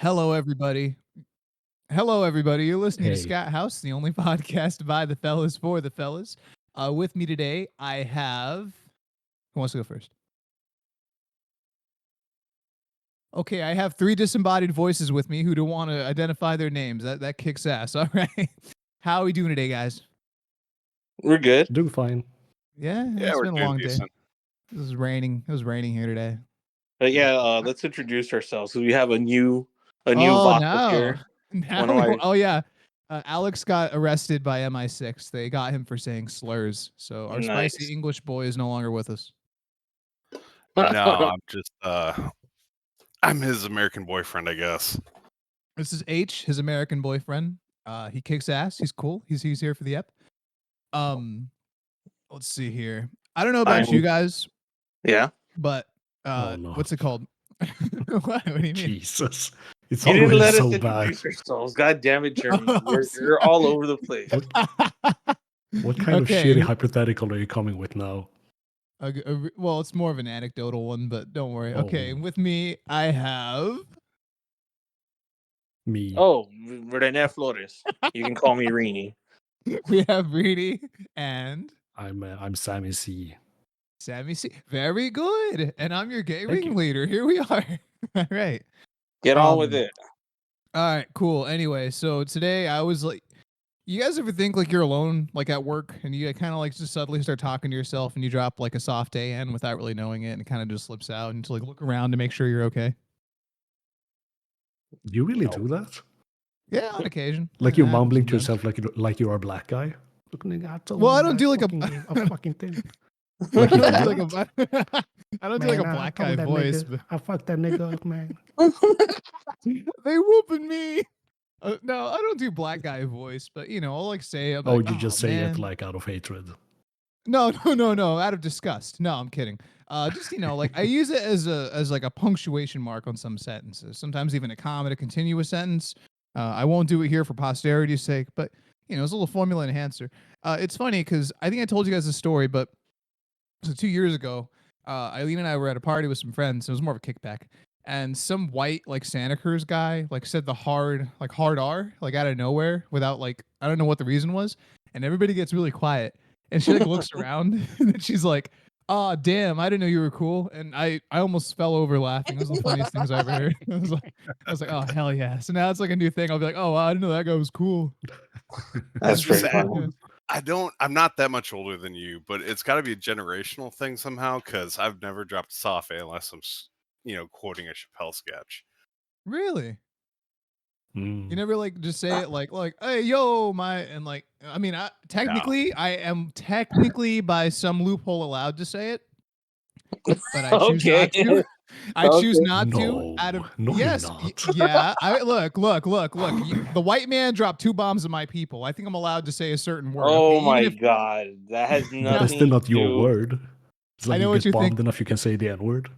Hello, everybody. Hello, everybody. You're listening to Hey, Scat House, the only podcast by the fellas for the fellas. With me today, I have. Who wants to go first? Okay, I have three disembodied voices with me who don't want to identify their names. That kicks ass. All right. How are we doing today, guys? We're good. doing fine. Yeah, Yeah, it's we're been a doing long day. decent. It was raining. It was raining here today. But yeah, let's introduce ourselves. So we have a new Oh vodka no! here. Now, One of my- oh yeah. Alex got arrested by MI6. They got him for saying slurs. So our Nice. spicy English boy is no longer with us. No, I'm just I'm his American boyfriend, I guess. This is H, his American boyfriend. He kicks ass. He's cool. He's here for the ep. Let's see here. I don't know about you guys, Yeah. but Oh, no. what's it called? What do you mean? Jesus. It's You didn't already let us so bad. introduce ourselves. God damn it, Jeremy. Oh, You're all over the place. What kind Okay. of shitty hypothetical are you coming with now? Well, it's more of an anecdotal one, but don't worry. Oh. Okay, with me, I have. Me. Oh, René Flores. You can call me Rini. We have Reedy and I'm Sammy C. Sammy C. Very good. And I'm your gay Thank you. ringleader. Here we are. All right. Get on with it. All right, cool. Anyway, so today I was like, you guys ever think like you're alone, like at work, and you kind of like just suddenly start talking to yourself and you drop like a soft AN without really knowing it and it kind of just slips out and to like look around to make sure you're okay? You really No. do that? Yeah, on occasion. Like It you're happens mumbling to sometimes. yourself like you're a black guy? Looking at Well, I don't do like a fucking thing. I Like you don't do do like that? I don't do like a black guy voice, but I fucked that nigga up, man. they whooping me. No, I don't do black guy voice, but you know, I'll like say, I'm Oh, like, you just say man. it like out of hatred. No, out of disgust. No, I'm kidding. Just like I use it as like a punctuation mark on some sentences. Sometimes even a comma to continue a sentence. I won't do it here for posterity's sake, but it's a little formula enhancer. It's funny because I think I told you guys a story, but so 2 years ago, Eileen and I were at a party with some friends. It was more of a kickback, and some white like Santa Cruz guy like said the hard R like out of nowhere without like I don't know what the reason was, and everybody gets really quiet. And she like looks around and then she's like, "Oh, damn, I didn't know you were cool." And I almost fell over laughing. It was the funniest things I ever heard. I was like, "Oh, hell yeah." So now it's like a new thing. I'll be like, "Oh, wow, I didn't know that guy was cool." That's pretty sad. funny. I'm not that much older than you, but it's got to be a generational thing somehow because I've never dropped a soft A unless I'm, quoting a Chappelle sketch. Really? Mm. You never like just say it like hey yo my and like I mean I am technically by some loophole allowed to say it, but I choose not to. I choose not to. Out of No, yes, you're not. yeah. I look. The white man dropped 2 bombs on my people. I think I'm allowed to say a certain word. Oh okay? my Even if- god. That has nothing That's still not to your do- word. It's like I know you what get you bombed think. enough, you can say the N word.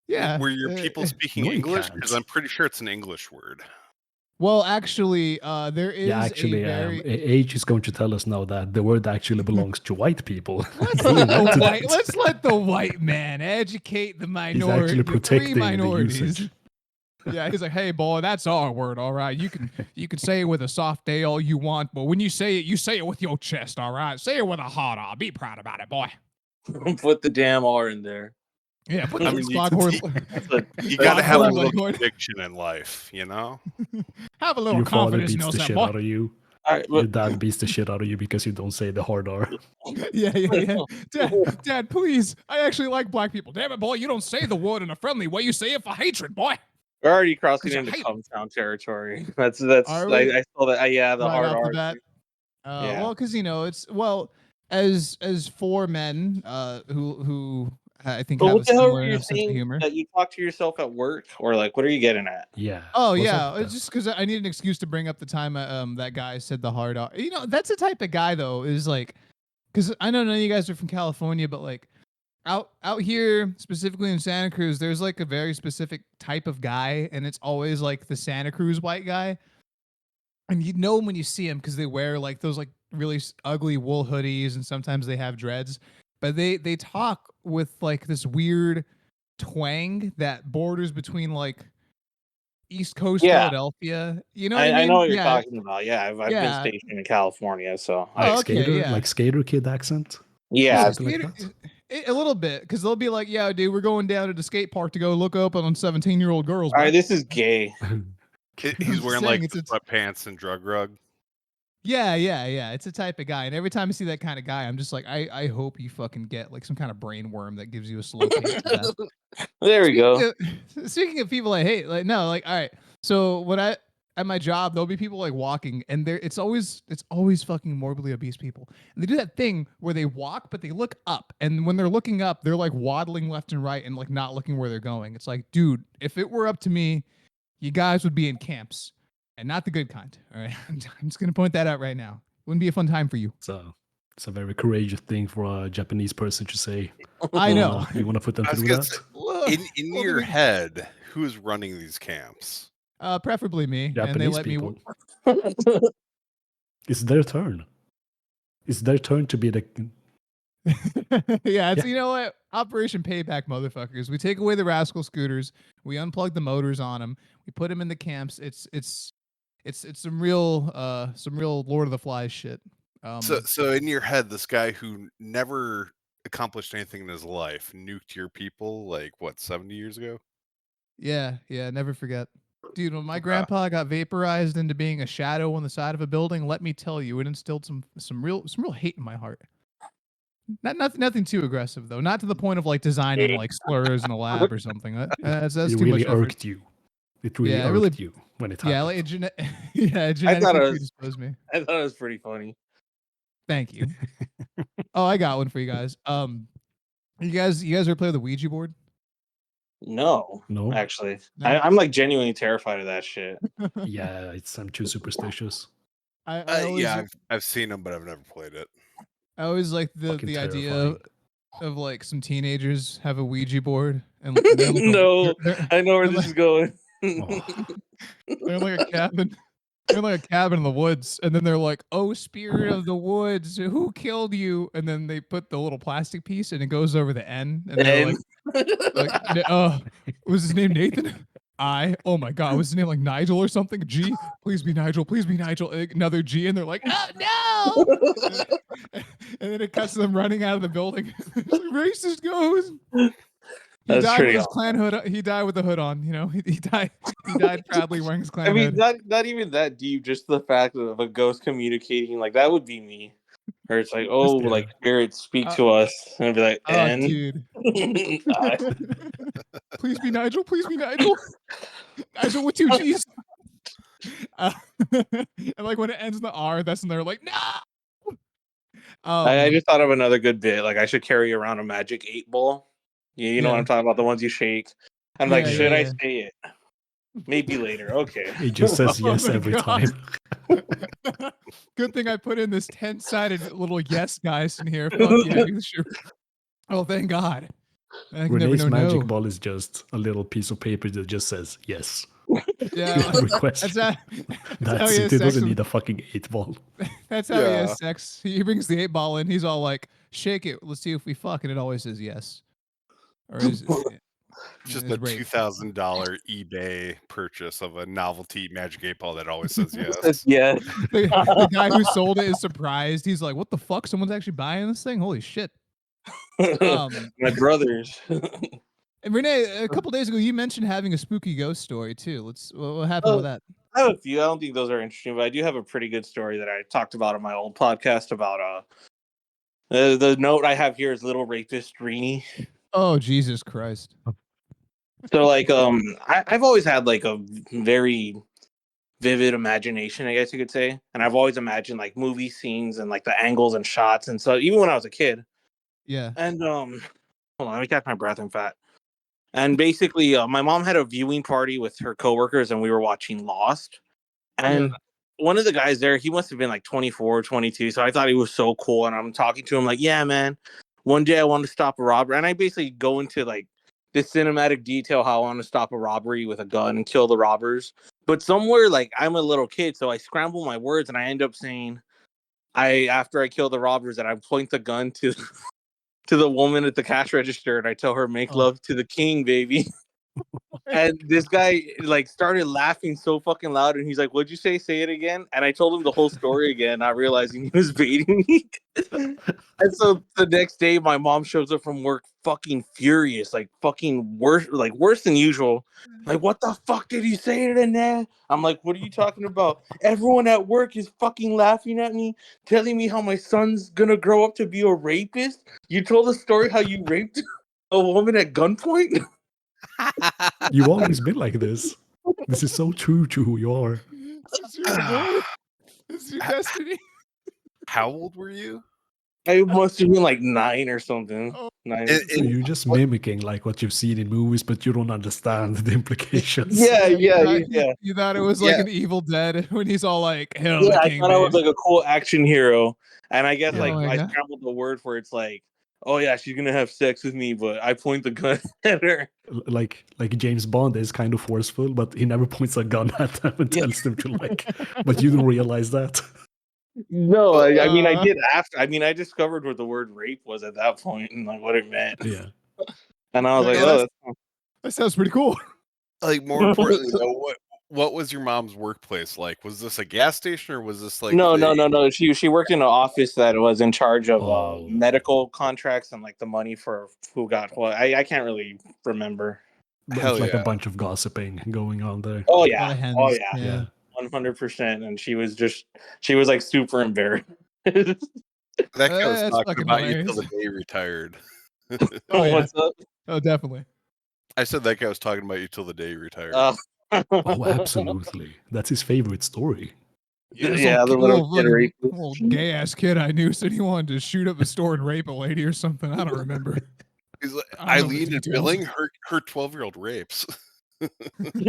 Yeah. Were your people speaking no, you English? can't. Because I'm pretty sure it's an English word. Well, actually, there is Yeah, actually, a very. H is going to tell us now that the word actually belongs to white people. Let's They let, the invented white, it. let's let the white man educate the He's minority. actually The 3 protecting the minorities. usage. Yeah, he's like, "Hey, boy, that's our word, all right. You can say it with a soft A all you want, but when you say it with your chest, all right. Say it with a hard R. Be proud about it, boy. Put the damn R in there. Yeah, put I the mean, Foghorn. You got to have a Foghorn little Leghorn. conviction in life, Have a little Your father confidence in beats the yourself, shit boy. out of you. All right, Your dad beats the shit out of you because you don't say the hard R. Yeah. Dad, please. I actually like black people. Damn it, boy. You don't say the word in a friendly way. You say it for hatred, boy. we're already crossing 'Cause I into hate- Cumtown territory. That's Are we? I saw that. Yeah, the Right hard off the R. bat. Yeah. Well, because it's as 4 men who I think But have what a the hell similar were you enough sense of saying humor. that you talk to yourself at work, or like what are you getting at? Yeah. Oh What's yeah, up with it's that? just because I need an excuse to bring up the time that guy said the hard R. That's the type of guy though is like, because I know none of you guys are from California, but like out here specifically in Santa Cruz, there's like a very specific type of guy, and it's always like the Santa Cruz white guy, and you know when you see him because they wear like those like really ugly wool hoodies, and sometimes they have dreads, but they talk with like this weird twang that borders between like East Coast Yeah. Philadelphia. You know what I I mean? know what you're Yeah, talking about. Yeah, I've been yeah. stationed in California, so Oh, okay, yeah. Like skater kid accent. yeah. Something like Skater, that. a little bit, because they'll be like, "Yeah, dude, we're going down to the skate park to go look up on 17-year-old girls." All right, Bro. this is gay. I'm He's just wearing saying, like the sweatpants and drug rug. yeah, yeah, yeah. It's a type of guy, and every time I see that kind of guy, I'm just like, I hope you fucking get like some kind of brain worm that gives you a slow pace to death. There we go. Speaking of people I hate, like no, like all right. So when I at my job, there'll be people like walking, and it's always fucking morbidly obese people, and they do that thing where they walk, but they look up, and when they're looking up, they're like waddling left and right and like not looking where they're going. It's like, dude, if it were up to me, you guys would be in camps, and not the good kind. All right, I'm just gonna point that out right now. Wouldn't be a fun time for you. So it's a very courageous thing for a Japanese person to say. I know. You wanna put them I was through gonna that? say, Well, in your head, who's running these camps? preferably me, and they Japanese let me. people. It's their turn. It's their turn to be the. Yeah, it's Yeah. you know what? Operation Payback, motherfuckers. We take away the rascal scooters, we unplug the motors on them, we put them in the camps. It's some real Lord of the Flies shit. So in your head, this guy who never accomplished anything in his life nuked your people like what 70 years ago? Yeah, never forget. Dude, when my grandpa got vaporized into being a shadow on the side of a building, let me tell you, it instilled some real hate in my heart. Nothing too aggressive though. Not to the point of like designing like slurs in a lab or something. That's It too much really effort. irked you. It really Yeah, it really. irked you when it Yeah, happened. like it I thought genetically it was predisposed me. I thought it was pretty funny. Thank you. Oh, I got one for you guys. You guys ever play with the Ouija board? No, No? actually, No. I'm like genuinely terrified of that shit. Yeah, I'm too superstitious. I always Yeah, I've seen him, but I've never played it. like Fucking the idea terrifying. of like some teenagers have a Ouija board and they're like No, they're, I know where they're this like, is going. Oh, they're in like a cabin. They're in like a cabin in the woods, and then they're like, "Oh, spirit of the woods, who killed you?" And then they put the little plastic piece, and it goes over the N, and they're And like, was his name Nathan? Oh my God, was his name like Nigel or something? G, please be Nigel, please be Nigel. Another G, and they're like, oh no! And then it cuts to them running out of the building. Racist goes. He that's died with pretty his awesome. clan hood. He died with the hood on. You know, he died. He died proudly wearing his I clan mean, hood. not even that deep. Just the fact of a ghost communicating, like that would be me. Or it's like, oh, Just, like spirits speak uh, to us, and I'd be like, oh, and dude. I- Please be Nigel. Please be Nigel. Nigel with two G's. And like when it ends in the R, that's when they're like, no. I just thought of another good bit. Like I should carry around a magic 8 ball. You know what Yeah. I'm talking about? The ones you shake. I'm like, Yeah, should I yeah. say it? Maybe later. Okay. it just says Oh yes my every God. time. Good thing I put in this 10-sided little yes guys in here. Fuck yeah, dude, sure. Oh, thank God. I can never Renee's know magic no. ball is just a little piece of paper that just says yes. Yeah, Every question. that's how That's he it. has It sex. doesn't need a fucking 8 ball. That's how he Yeah. has sex. He brings the 8 ball in. He's all like, "Shake it. Let's see if we fuck." And it always says yes. Or is Just is a rape. $2,000 eBay purchase of a novelty Magic 8 Ball that always says yes. Yeah. The guy who sold it is surprised. He's like, "What the fuck? Someone's actually buying this thing? Holy shit!" My brothers. And Renee, a couple days ago, you mentioned having a spooky ghost story too. What happened with that? I have a few. I don't think those are interesting, but I do have a pretty good story that I talked about on my old podcast about the note I have here is little rapist Rini. Oh, Jesus Christ! So like I've always had like a very vivid imagination, I guess you could say. And I've always imagined like movie scenes and like the angles and shots and so even when I was a kid. Yeah. And hold on, let me catch my breath and fat. And basically, my mom had a viewing party with her coworkers, and we were watching Lost. And one of the guys there, he must have been like 24, 22. So I thought he was so cool. And I'm talking to him like, yeah, man, one day I want to stop a robbery. And I basically go into like this cinematic detail how I want to stop a robbery with a gun and kill the robbers. But somewhere like I'm a little kid, so I scramble my words and I end up saying, after I kill the robbers, and I point the gun to the woman at the cash register and I tell her, make Oh. love to the king, baby. And this guy like started laughing so fucking loud, and he's like, "What'd you say? Say it again." And I told him the whole story again, not realizing he was baiting me. And so the next day, my mom shows up from work, fucking furious, like fucking worse than usual. Like, what the fuck did you say to there? I'm like, what are you talking about? Everyone at work is fucking laughing at me, telling me how my son's gonna grow up to be a rapist. You told the story how you raped a woman at gunpoint. You've always been like this. This is so true to who you are. This is your goal. This is your destiny. How old were you? I must have been like 9 or something. Oh. 9. So you're just mimicking like what you've seen in movies, but you don't understand the implications. Yeah. You thought it was like Yeah. an Evil Dead when he's all like, "Hell, Yeah, the I king." thought I was like a cool action hero, and I guess Yeah. like Oh my I God. scrambled the word for it's like, oh yeah, she's gonna have sex with me, but I point the gun at her. Like James Bond is kind of forceful, but he never points a gun at them and Yeah. tells them to like. But you don't realize that. No, I mean I Uh. did after. I mean I discovered what the word rape was at that point and like what it meant, Yeah. and I was Like, like, oh, oh, that's- That sounds pretty cool. Like more importantly, though, what was your mom's workplace like? Was this a gas station or was this like no. the She worked in an office that was in charge of Oh. medical contracts and like the money for who got what. I can't really remember. But Hell it's like a yeah. bunch of gossiping going on there. Oh A lot yeah, of hens. oh yeah. Yeah. 100%, and she was like super embarrassed. that guy was That's talking fucking about you till hilarious. the day he retired. Oh yeah. What's up? Oh, definitely. I said that guy was talking about you till the day he retired. Oh, absolutely. That's his favorite story. This Yeah, the little kid rapist. little gay ass kid I knew said he wanted to shoot up a store and rape a lady or something. I don't remember. He's like, I don't know the Eileen and details. Billing, her 12-year-old rapes.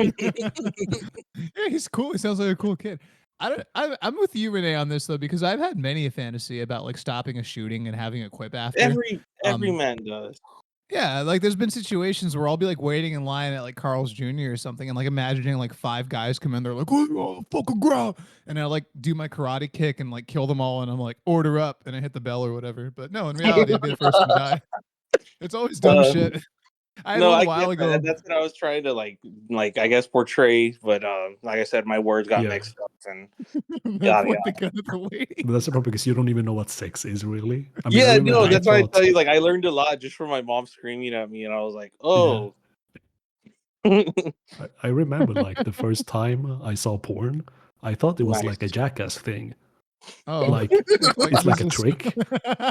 Yeah, he's cool. He sounds like a cool kid. I'm with you, Renee, on this though, because I've had many a fantasy about like stopping a shooting and having a quip after. Every man does. Yeah, like there's been situations where I'll be like waiting in line at like Carl's Jr. or something, and like imagining like 5 guys come in, they're like, "Oh, fucking ground," and I like do my karate kick and like kill them all, and I'm like, "Order up," and I hit the bell or whatever. But no, in reality, I'd be the first one to die. It's always dumb shit. I had No, one I a while get that. ago. That's what I was trying to like I guess portray, but like I said, my words got Yeah. mixed up and That's yada what the yada. gun at the lady. But that's the problem because you don't even know what sex is really. I mean, I Yeah, remember no, I that's why I thought, tell you, like I learned a lot just from my mom screaming at me, and I was like, oh. I remember like the first time I saw porn, I thought it was like a Nice. jackass thing. Oh, Like it's like a Jesus. trick.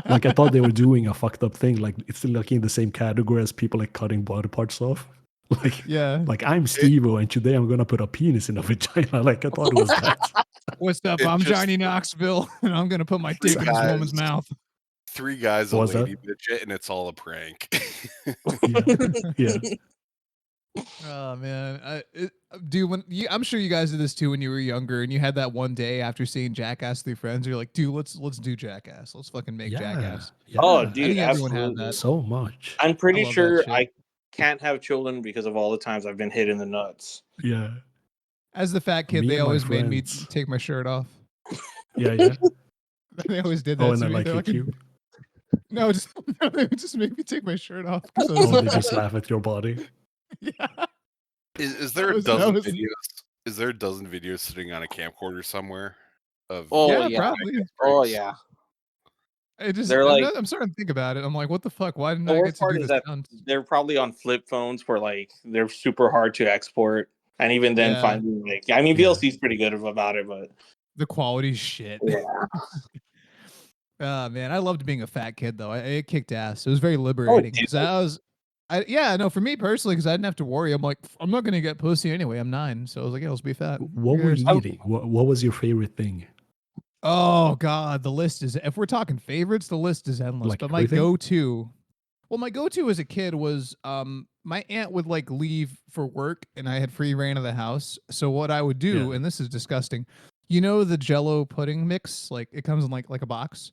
Like I thought they were doing a fucked up thing. Like it's like in the same category as people like cutting body parts off. Like Yeah. like I'm Steve-O and today I'm gonna put a penis in a vagina. Like I thought it was that. What's up? It's I'm just- Johnny Knoxville, and I'm gonna put my dick in this guys. woman's mouth. 3 guys, a What was lady that? midget, and it's all a prank. Yeah. Oh man, dude, I'm sure you guys did this too when you were younger, and you had that one day after seeing Jackass with your friends. You're like, dude, let's do Jackass. Let's fucking make Yeah. Jackass. Yeah. Oh, I dude, think everyone had absolutely. that. So much. I'm pretty I love that sure shit. I can't have children because of all the times I've been hit in the nuts. Yeah. As the fat kid, Me they and my always made me friends. take my shirt off. Yeah. They always did that Oh, and to I me. like They're hit you. No, they would just make me take my shirt off. Oh, they just laugh at your body. Yeah. Is there a That dozen was- videos? Is there a dozen videos sitting on a camcorder somewhere? Of Oh, yeah, yeah. probably. Oh pranks? yeah. I'm, like- I'm starting to think about it. I'm like, what the fuck? Why didn't The I get worst to part do is this? that they're probably on flip phones where like they're super hard to export, and even then Yeah. finding like I mean Yeah. VLC's pretty good about it, but The quality's shit. yeah. Man, I loved being a fat kid though. It kicked ass. It was very liberating dude. because for me personally, because I didn't have to worry. I'm like, I'm not gonna get pussy anyway. I'm 9, so I was like, yeah, let's be fat. What were you eating? What was your favorite thing? Oh God, the list is. If we're talking favorites, the list is endless. Like but my everything? go-to, my go-to as a kid was my aunt would like leave for work, and I had free reign of the house. So what I would do, Yeah. and this is disgusting, you know the Jello pudding mix, like it comes in like a box.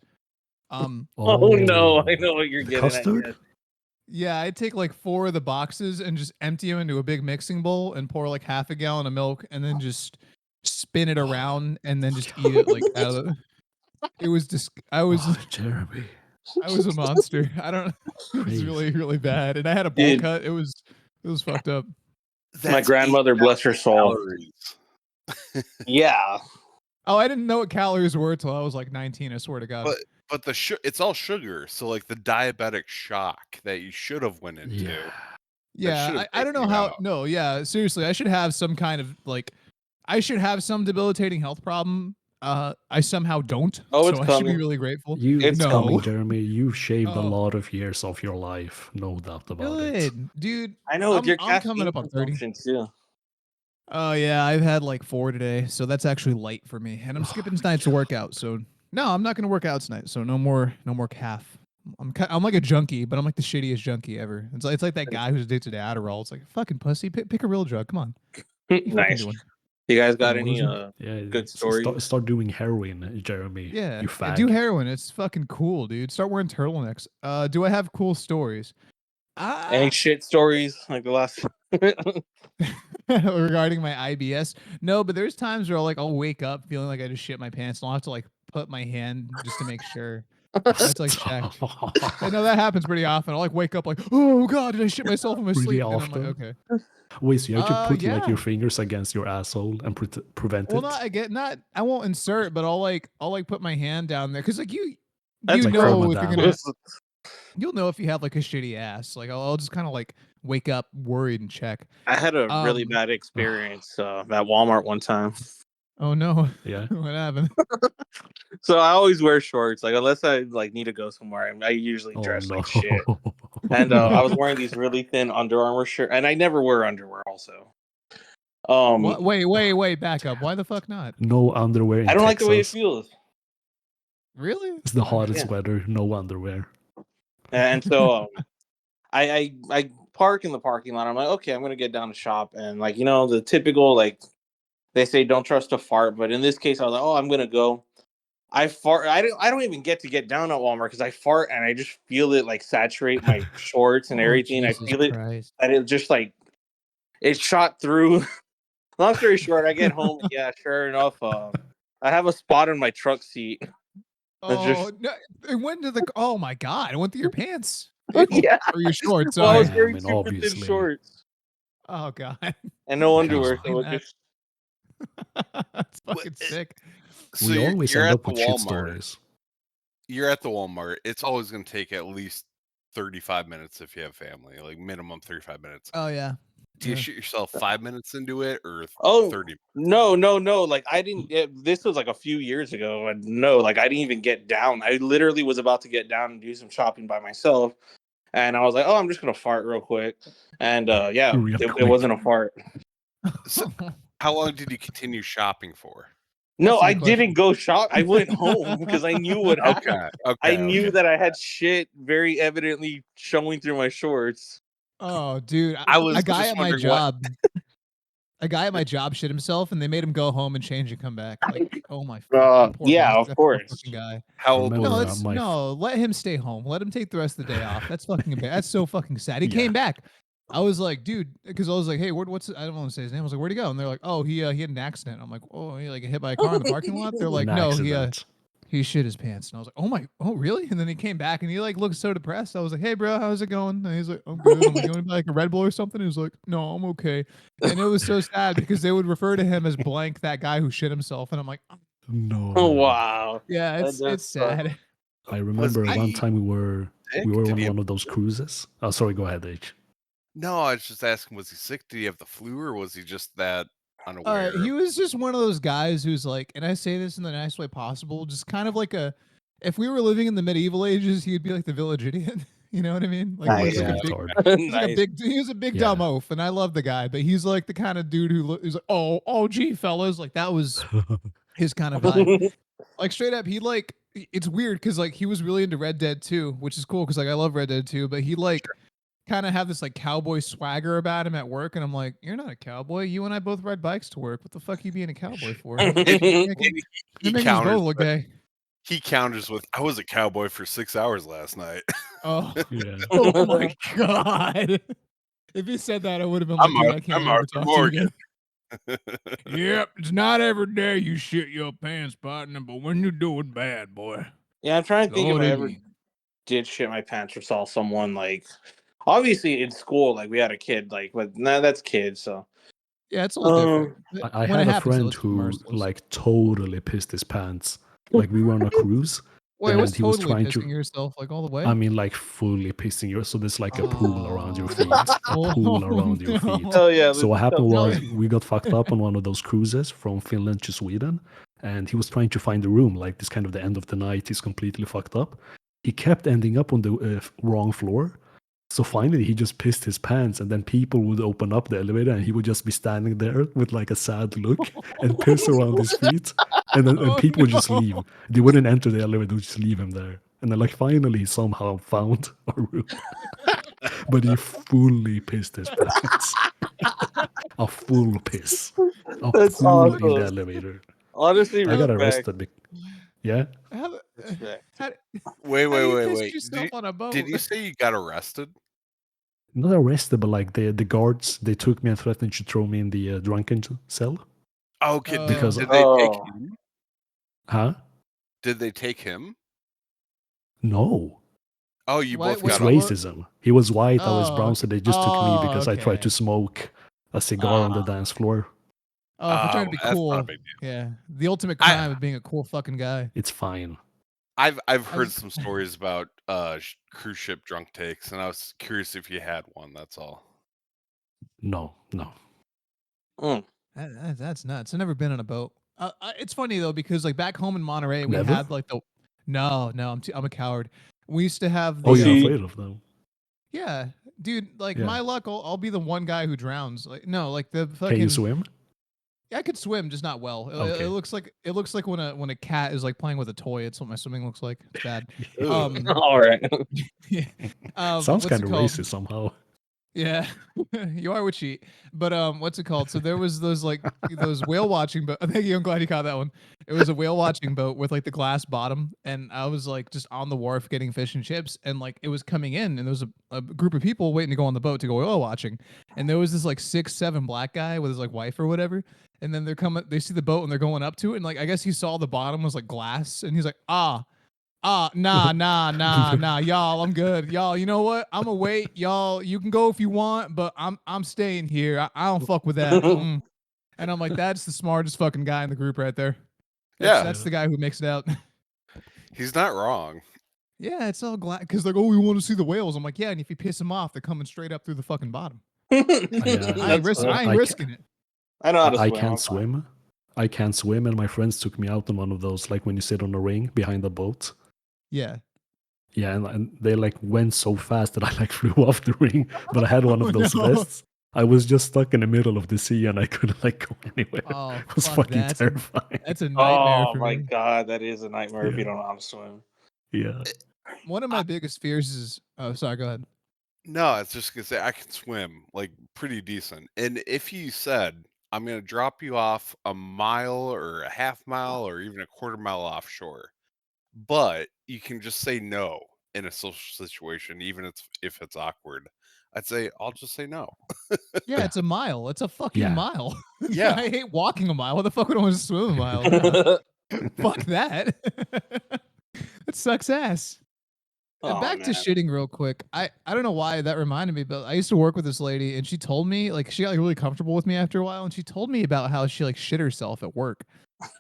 Oh no, I know what you're the getting custard? at. Yeah, I'd take like 4 of the boxes and just empty them into a big mixing bowl and pour like half a gallon of milk and then just spin it around and then just eat it like out of the. It was just I was Oh, Jeremy. I was a monster. I don't. It was Crazy. really bad, and I had a bowl Dude. cut. It was fucked up. My grandmother, bless her soul. Calories. Yeah. Oh, I didn't know what calories were till I was like 19. I swear to God. But it's all sugar. So like the diabetic shock that you should have went into. Yeah, I don't know how. No, yeah, seriously, I should have some kind of like, I should have some debilitating health problem. I somehow don't. Oh, so it's I should be coming. really grateful. It's No. coming, Jeremy. You've shaved a Oh. lot of years off your life, no doubt about it. Good, dude. I know with your I'm coming caffeine up on 30. consumption too. Oh yeah, I've had like 4 today, so that's actually light for me. And I'm skipping tonight's workout, so no, I'm not gonna work out tonight. So no more calf. I'm like a junkie, but I'm like the shittiest junkie ever. It's like that guy who's addicted to Adderall. It's like fucking pussy. Pick a real drug. Come on. What you fucking Nice. doing? You guys got Fucking any loser. good stories? Start doing heroin, Jeremy. Yeah, You fag. do heroin. It's fucking cool, dude. Start wearing turtlenecks. Do I have cool stories? Any shit stories like the last? Regarding my IBS? No, but there's times where I'll wake up feeling like I just shit my pants, and I'll have to like put my hand just to make sure. That's like checked. I know that happens pretty often. I'll like wake up like, oh god, did I shit myself in my Really sleep? often? And I'm like, okay. Wait, so you have to put yeah. like your fingers against your asshole and prevent Well, it? I won't insert, but I'll put my hand down there because like That's you like know if you're gonna, Ramadan. you'll know if you have like a shitty ass. Like I'll just kind of like wake up worried and check. I had a really bad experience at Walmart one time. Oh no. Yeah. What happened? So I always wear shorts, like unless I like need to go somewhere. I usually Oh dress no. like shit. And I was wearing these really thin Under Armour shirt, and I never wear underwear. Also, What? Wait, back up. Why the fuck not? No underwear in I don't like Texas. the way it feels. Really? It's the hottest Yeah. weather. No underwear. And so I park in the parking lot. I'm like, okay, I'm gonna get down to shop, and like the typical like they say don't trust a fart, but in this case I was like, oh, I'm gonna go. I fart. I don't even get down at Walmart because I fart and I just feel it like saturate my shorts and everything. I feel it and it just like it shot through. Long story short, I get home. Yeah, sure enough, I have a spot on my truck seat. Oh, no, it went to the. Oh my god! It went through your pants. Yeah, or your shorts. Well, I was Yeah, I wearing mean, super thin obviously. shorts Oh god. and no Okay, underwear, so explain it just That's fucking sick. So we always you're end at up the with shit Walmart. stories. You're at the Walmart. It's always going to take at least 35 minutes if you have family, like minimum 35 minutes. Oh yeah. Do you shoot yourself 5 minutes into it or 30 minutes? No. Like I didn't. This was like a few years ago, and no, like I didn't even get down. I literally was about to get down and do some shopping by myself, and I was like, oh, I'm just gonna fart real quick, and yeah, Real it quick. wasn't a fart. So, how long did you continue shopping for? No, That's a I good question. didn't go shop. I went home because I knew what happened. I knew that I had shit very evidently showing through my shorts. Oh, dude, I was a guy just at my wondering what- job. A guy at my job shit himself, and they made him go home and change and come back. Like, oh my. Poor Yeah, bastard, of that poor course. fucking guy. How old Remember, was No, my let him stay home. Let him take the rest of the day off. That's fucking bad. That's so fucking sad. He Yeah. came back. I was like, dude, because I was like, hey, what's I don't want to say his name. I was like, where'd he go? And they're like, oh, he had an accident. I'm like, oh, he like hit by a car in the parking lot. They're like, An no, accident. he shit his pants. And I was like, oh really? And then he came back and he like looked so depressed. I was like, hey bro, how's it going? And he's like, I'm good. I'm like, you want to buy like a Red Bull or something? He was like, no, I'm okay. And it was so sad because they would refer to him as blank, that guy who shit himself. And I'm like, No. Oh wow. yeah, That does it's sad. I remember Was one he time we were sick? on Did he have one of those cruises. Oh, sorry, go ahead, H. No, I was just asking, was he sick? Did he have the flu or was he just that unaware? He was just one of those guys who's like, and I say this in the nicest way possible, just kind of like if we were living in the medieval ages, he'd be like the village idiot. You know what I mean? Like, Nice. he's like Yeah, a big, he was a big dumb oaf, and I love the guy, but he's like the kind of dude who's like, oh, gee, fellas, like that was his kind of vibe. Like straight up, he like, it's weird because like he was really into Red Dead 2, which is cool because like I love Red Dead 2, but he like kind of have this like cowboy swagger about him at work, and I'm like, you're not a cowboy. You and I both ride bikes to work. What the fuck you being a cowboy for? You're making us both look gay. He counters with, I was a cowboy for 6 hours last night. Oh, Yeah. oh my god! If he said that, I would have been like, dude, I can't ever talk to you again. Yep, it's not every day you shit your pants, partner, but when you do it bad, boy. Yeah, I'm trying to think if Lord, I ever did shit my pants or saw someone like Obviously, in school, like we had a kid, like, but that's kids. So, Yeah, it's a little different. I When it had a happens, though, friend it's who merciless. like totally pissed his pants. Like we were on a cruise Wait, what's and he was totally trying pissing to. yourself like all the way? I mean, like fully pissing you. So there's like a pool around your feet, a Oh, pool around your feet. no. hell yeah! So what happened No. was we got fucked up on one of those cruises from Finland to Sweden, and he was trying to find a room. Like this kind of the end of the night, he's completely fucked up. He kept ending up on the wrong floor. So finally, he just pissed his pants, and then people would open up the elevator, and he would just be standing there with like a sad look and piss around his feet, and then and Oh, people would just no. leave. They wouldn't enter the elevator; they would just leave him there. And then, like, finally, he somehow found a room, but he fully pissed his pants. A full piss, a That's pool in the awesome. elevator. Honestly, I got respect. arrested. Yeah, How, Respect. how, Wait, how do you wait, piss wait. yourself on a boat? Did you say you got arrested? not arrested, but like the guards, they took me and threatened to throw me in the drunken cell. Okay, Because- did they take Oh. him? Huh? Did they take him? No. Oh, you Why- both wait, It's got what? racism. He was white, I was Oh, brown, so they just took me because I tried okay. to smoke a cigar on the Ah. dance floor. Oh, for trying to be that's not a cool. big deal. Yeah, the ultimate I- crime of being a cool fucking guy. It's fine. I've I heard was- some stories about cruise ship drunk takes, and I was curious if you had one. That's all. No. Mm. That's nuts. I've never been on a boat. It's funny though because like back home in Monterey, we Never? had like the no, I'm a coward. We used to have the Oh, you're See- afraid of them. yeah, dude. Like Yeah. my luck, I'll be the one guy who drowns. Like no, like the Can fucking. you swim? Yeah, I could swim, just not well. Okay. It looks like when a cat is like playing with a toy. It's what my swimming looks like. It's bad. Ooh. Um, All right. yeah. Sounds What's kind it of called? racist somehow. Yeah, you are what cheat. But what's it called? So there was those like those whale watching boat. Thank you. I'm glad you caught that one. It was a whale watching boat with like the glass bottom, and I was like just on the wharf getting fish and chips, and like it was coming in, and there was a group of people waiting to go on the boat to go whale watching, and there was this like 6'7" black guy with his like wife or whatever, and then they see the boat and they're going up to it, and like I guess he saw the bottom was like glass, and he's like nah, y'all, I'm good. Y'all, you know what? I'm gonna wait. Y'all, you can go if you want, but I'm staying here. I don't fuck with that. Mm-mm. And I'm like, that's the smartest fucking guy in the group right there. Yeah. That's the guy who makes it out. He's not wrong. Yeah, it's all glad because like, oh, we want to see the whales. I'm like, yeah, and if you piss them off, they're coming straight up through the fucking bottom. I ain't risking it. I know how to swim. I I'm can't fine. swim. I can't swim, and my friends took me out on one of those, like when you sit on a ring behind the boat. Yeah. Yeah, and they like went so fast that I like flew off the ring. But I had one Oh, of those no. vests. I was just stuck in the middle of the sea, and I couldn't like go anywhere. Oh, It was fuck fucking that. terrifying. That's a nightmare Oh for my me. god, that is a nightmare if you Yeah. don't know how to swim. Yeah. One of my biggest fears is oh, sorry, go ahead. No, I was just gonna say I can swim like pretty decent. And if you said I'm gonna drop you off a mile or a half mile or even a quarter mile offshore, but you can just say no in a social situation, even if it's awkward, I'd say I'll just say no. Yeah, it's a mile. It's a fucking Yeah. mile. Yeah. I hate walking a mile. What the fuck would I want to swim a mile? Nah, fuck that. That sucks ass. And Oh, back to man. shitting real quick. I don't know why that reminded me, but I used to work with this lady and she told me like she got like really comfortable with me after a while and she told me about how she like shit herself at work.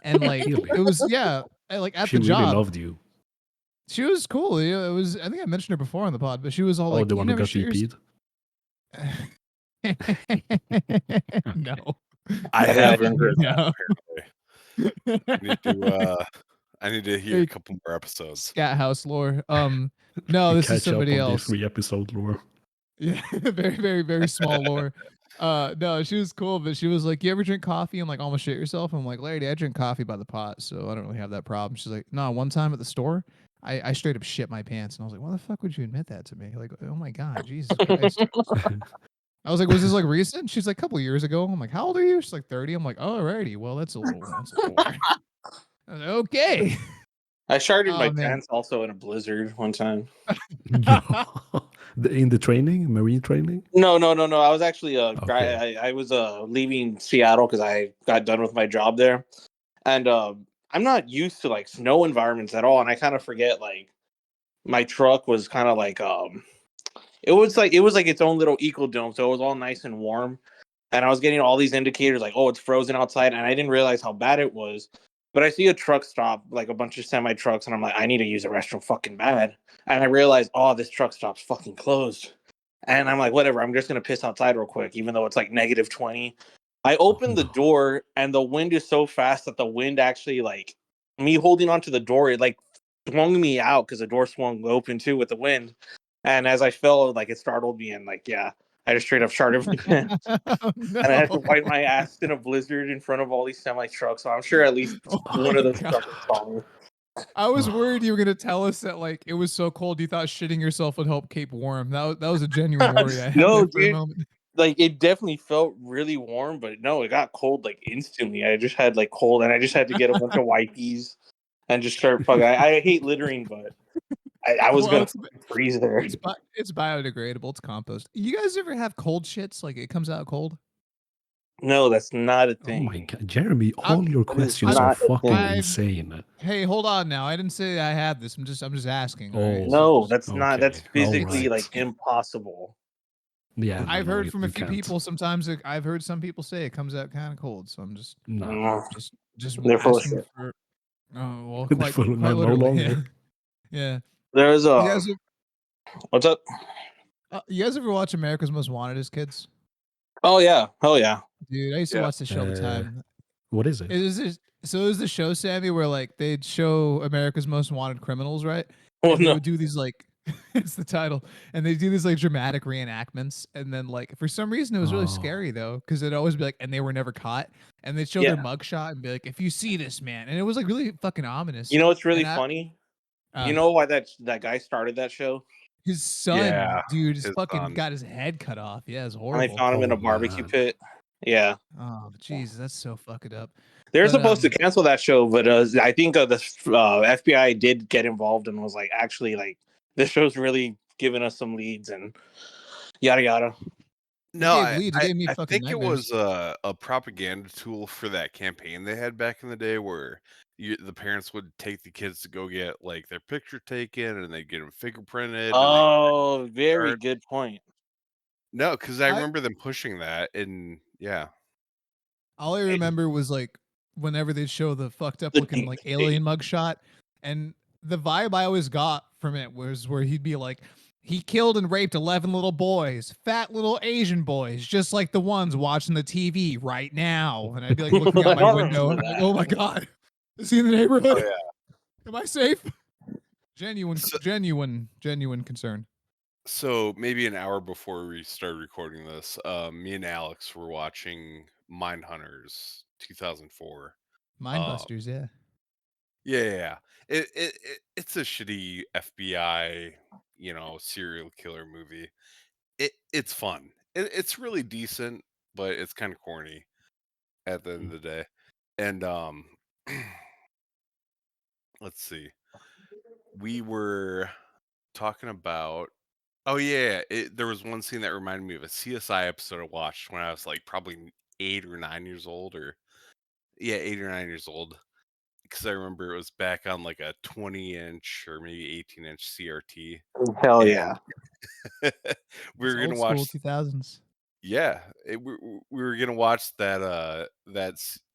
And like Really? it was like at She the really job. loved you. She was cool. Yeah, it was I think I mentioned her before on the pod, but she was all Oh, like the you one who never got shit EP'd? No. I Yeah, haven't heard that. No. Apparently, I need to hear Hey, a couple more episodes. Scat house lore. No, this is Catch up somebody on the else. 3-episode lore. Yeah, very, very, very small lore. No, she was cool, but she was like, "You ever drink coffee and like almost shit yourself?" I'm like, "Lady, I drink coffee by the pot, so I don't really have that problem." She's like, "No, one time at the store, I straight up shit my pants," and I was like, "Why the fuck would you admit that to me?" Like, oh my god, Jesus Christ. I was like, "Was this like recent?" She's like, "A couple years ago." I'm like, "How old are you?" She's like, 30. I'm like, "Alrighty, well, that's a little weird." I was like, okay. I sharted Oh, my man. pants also in a blizzard one time. In the training, marine training? No. I was actually Okay. I was leaving Seattle because I got done with my job there, and I'm not used to like snow environments at all, and I kind of forget like my truck was kind of like It was like its own little eco dome, so it was all nice and warm. And I was getting all these indicators like, oh, it's frozen outside, and I didn't realize how bad it was. But I see a truck stop, like a bunch of semi trucks, and I'm like, I need to use the restroom fucking bad. And I realized, oh, this truck stop's fucking closed. And I'm like, whatever, I'm just gonna piss outside real quick, even though it's like -20. I opened the door, and the wind is so fast that the wind actually, like, me holding onto the door, it like swung me out because the door swung open too with the wind. And as I fell, like, it startled me, and like, yeah, I just straight up started my pants. Oh, And I had to no. wipe my ass in a blizzard in front of all these semi trucks. So I'm sure at least Oh one my of those God. trucks saw me. I was worried you were gonna tell us that like it was so cold you thought shitting yourself would help keep warm. That was a genuine worry I had No, there for a dude. moment. Like, it definitely felt really warm, but no, it got cold like instantly. I just had like cold, and I just had to get a bunch of wipes and just start fucking. I hate littering, but I was Well, gonna freeze there. it's biodegradable. It's compost. You guys ever have cold shits? Like it comes out cold? No, that's not a Oh my thing. god, Jeremy! I'm- All your That is questions are not a fucking thing. insane. Hey, hold on now. I didn't say I had this. I'm just asking. All right? Oh. No, that's not. Okay, That's physically alright. like impossible. Yeah, I've no, heard from a you few can't. people. Sometimes I've heard some people say it comes out kind of cold. So I'm just No, just They're full of asking shit. for. Oh well, They're quite full of- quite no literally. Yeah. longer. Yeah. There's You guys, what's up? you guys ever watch America's Most Wanted as kids? Oh yeah, hell yeah. Dude, I used to Yeah. watch this show all the time. What is it? It was the show, Sammy, where like they'd show America's Most Wanted criminals, right? Oh And they no. would do these like it's the title, and they do these like dramatic reenactments, and then like for some reason it was really Oh. scary though, because it'd always be like, and they were never caught, and they'd show their Yeah. mugshot and be like, if you see this man, and it was like really fucking ominous. You know what's really And funny? uh, You know why that guy started that show? his son, Yeah, dude, is his fucking son. got his head cut off. Yeah, it's And they horrible. found him in Oh, a barbecue man. pit. Yeah. Oh Jesus, that's so fucked up. They're But, supposed to cancel that show, but I think the FBI did get involved and was like, actually, like, this show's really giving us some leads and yada yada. No, gave leads, it gave me I fucking think it nightmares. was a propaganda tool for that campaign they had back in the day, where the parents would take the kids to go get like their picture taken, and they get them fingerprinted. Oh, very Card. good point. No, because I I- remember them pushing that, and yeah, All I remember was like whenever they'd show the fucked up The looking like alien mugshot, and the vibe I always got from it was where he'd be like, he killed and raped 11 little boys, fat little Asian boys, just like the ones watching the TV right now. And I'd be like looking out I my don't window, and remember I'm like, that. oh my god, is he in the neighborhood? Oh, yeah. Am I safe? Genuine, So- genuine concern. So maybe an hour before we started recording this, me and Alex were watching Mindhunters 2004. Mindbusters, yeah. Yeah. It's a shitty FBI, serial killer movie. It's fun. It's really decent, but it's kind of corny at the end of the day. And let's see. We were talking about. Oh yeah, there was one scene that reminded me of a CSI episode I watched when I was like probably 8 or 9 years old, 8 or 9 years old. Because I remember it was back on like a 20-inch or maybe 18-inch CRT. Hell And yeah. we It's were gonna old school watch. 2000s. Yeah, we were gonna watch that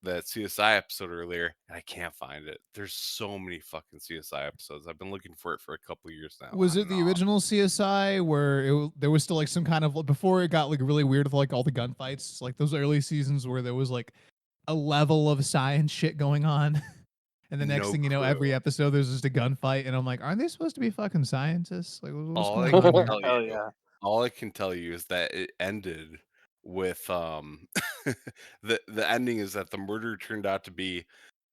CSI episode earlier, and I can't find it. There's so many fucking CSI episodes. I've been looking for it for a couple years now. Was I it don't the know. original CSI where there was still like some kind of before it got like really weird with like all the gunfights, like those early seasons where there was like a level of science shit going on, and the next No thing you know, every clue. episode there's just a gunfight, and I'm like, aren't they supposed to be fucking scientists? Like, what's All I going on can here? tell Hell you, yeah. all I can tell you is that it ended with the ending is that the murder turned out to be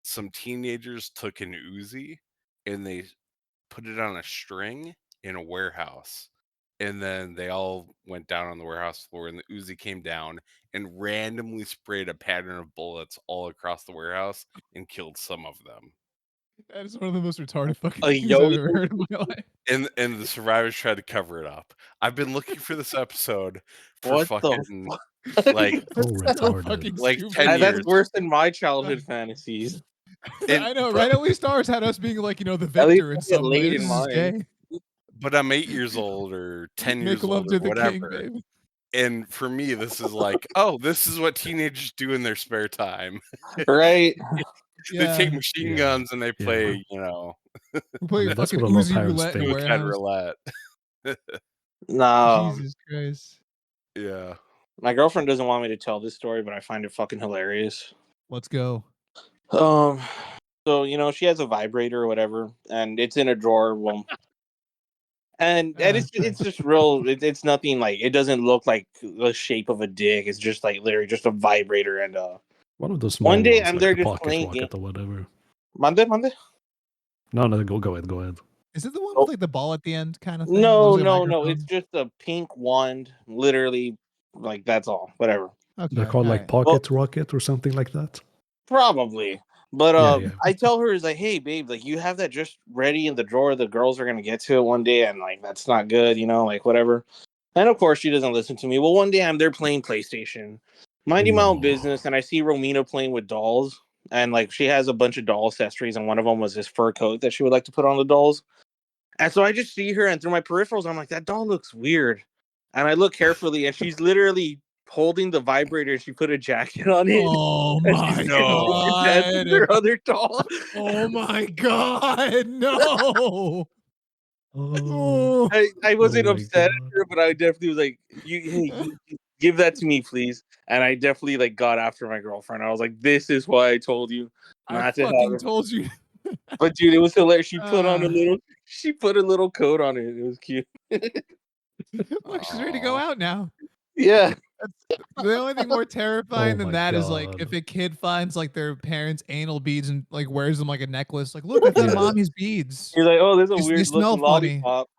some teenagers took an Uzi and they put it on a string in a warehouse. And then they all went down on the warehouse floor, and the Uzi came down and randomly sprayed a pattern of bullets all across the warehouse and killed some of them. That is one of the most retarded fucking A things I've yo-yo? ever heard in my life. And the survivors tried to cover it up. I've been looking for this episode for What the fucking fuck? like So That's so retarded. fucking like stupid. 10 That's years. worse than my childhood fantasies. And- I know, but- right? At least ours had us being like, the At least victor in I get some way. laid This in is mine. gay. but I'm 8 years old or 10 Make years love old to or the king, whatever. baby. And for me, this is like, oh, this is what teenagers do in their spare time. Right? They take Yeah. machine Yeah. guns and they Yeah. play, We play mean, that's fucking what a lot of Uzi parents roulette in a think. suicide warehouse. roulette. No, Jesus Christ. Yeah. my girlfriend doesn't want me to tell this story, but I find it fucking hilarious. Let's go. Um, so she has a vibrator or whatever, and it's in a drawer. Well, and it's just real. It's nothing like it doesn't look like the shape of a dick. It's just like literally just a vibrator. And One of those one small day ones, I'm like there the just pocket playing game. rocket or whatever. Mande, mande. No, go ahead. Is it the one Oh. with like the ball at the end kind of thing? No, Looks like a no. microphone? It's just a pink wand. Literally, like that's all. Whatever. Okay. They're called all like right. pocket rocket or something like that. Probably. But Yeah. I tell her, is like, hey babe, like you have that just ready in the drawer. The girls are gonna get to it one day, and like that's not good, like whatever. And of course she doesn't listen to me. Well, one day I'm there playing PlayStation, minding my own No. business, and I see Romina playing with dolls. And like she has a bunch of doll accessories, and one of them was this fur coat that she would like to put on the dolls. And so I just see her, and through my peripherals, I'm like, that doll looks weird. And I look carefully, and she's literally holding the vibrator. She put a jacket on it. Oh And my she's god. her other doll. Oh my god. No. Oh, I wasn't my upset at God. her, but I definitely was like, you give that to me, please. And I definitely like got after my girlfriend. I was like, this is why I told you I not to have fucking it. told you. But dude, it was hilarious. She put a little coat on it. It was cute. Look, she's ready to go Aw. out now. Yeah. The only thing more terrifying Oh than my that is like God. if a kid finds like their parents' anal beads and like wears them like a necklace. Like, look, I found Yeah. mommy's beads. You're like, oh, there's a They weird smell looking funny. lollipop.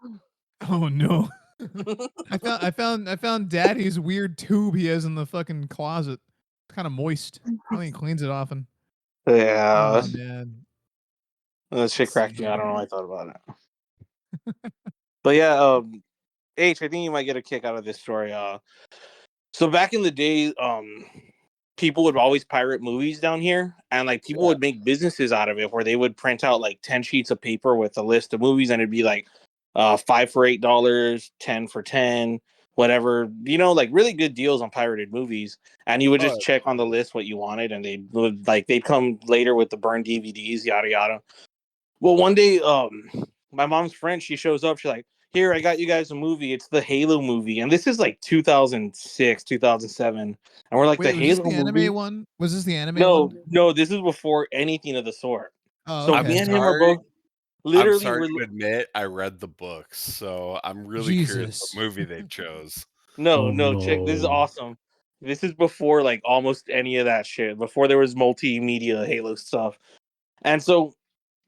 Oh no. I found daddy's weird tube he has in the fucking closet. It's kind of moist. I don't think he cleans it often. Yeah. Oh man. That shit Let's cracked see me. I here. don't know why I thought about it. But yeah, H, I think you might get a kick out of this story. So back in the day, people would always pirate movies down here, and like people would make businesses out of it where they would print out like 10 sheets of paper with a list of movies, and it'd be like 5 for $8, 10 for 10, whatever, like really good deals on pirated movies. And you would just check on the list what you wanted, and they'd come later with the burned DVDs, yada yada. Well, one day, my mom's friend, she shows up. She's like, "Here, I got you guys a movie. It's the Halo movie." And this is like 2006, 2007. And we're like, the Wait, was this Halo the movie? anime one? Was this the anime No, one? no, this is before anything of the sort. Oh, So I'm me okay. and him are sorry. both literally, I'm sorry we're to admit I read the books, so I'm really curious Jesus. what movie they chose. no, Oh, no, check. This is no. awesome. This is before like almost any of that shit. Before there was multimedia Halo stuff. And so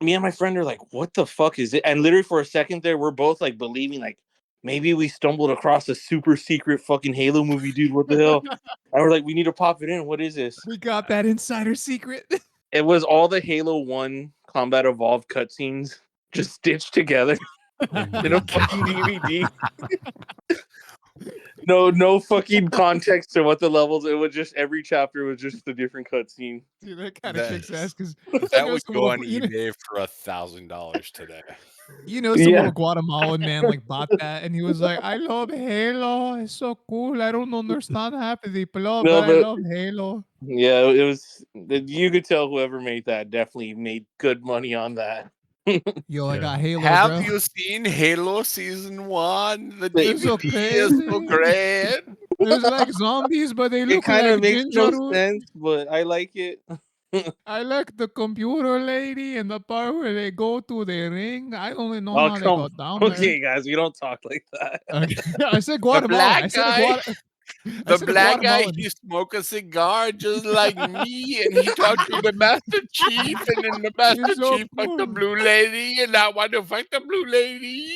me and my friend are like, what the fuck is it? And literally for a second there, we're both like believing like maybe we stumbled across a super secret fucking Halo movie, dude. What the hell? And we're like, we need to pop it in. What is this? We got that insider secret. It was all the Halo 1 Combat Evolved cutscenes just stitched together Oh my in a God. fucking DVD. No fucking context to what the levels. It was just every chapter was just a different cutscene. Dude, that kind of That- kicks ass because That would go on eBay for $1,000 today. some Yeah. little Guatemalan man like bought that and he was like, I love Halo. It's so cool. I don't understand half of the plot, No, but I but love Halo. yeah, it was. You could tell whoever made that definitely made good money on that. Yo, I Yeah. got Halo, Have bro. you seen Halo Season 1? The It's so DVD is so crazy. great. It's like zombies, but they It look kind like of makes no ginger. sense, but I like it. I like the computer lady and the part where they go to the ring. I only know Oh, how they come got down Okay, guys, we don't talk like that. there. Okay. I said The Guatemalan. I black said a guy, I the said a black guy, Guatemalan. he smoke a cigar just like me, and he talked to the Master Chief, and then the Master so Chief fucked the cool. blue lady, and I want to fuck the blue lady.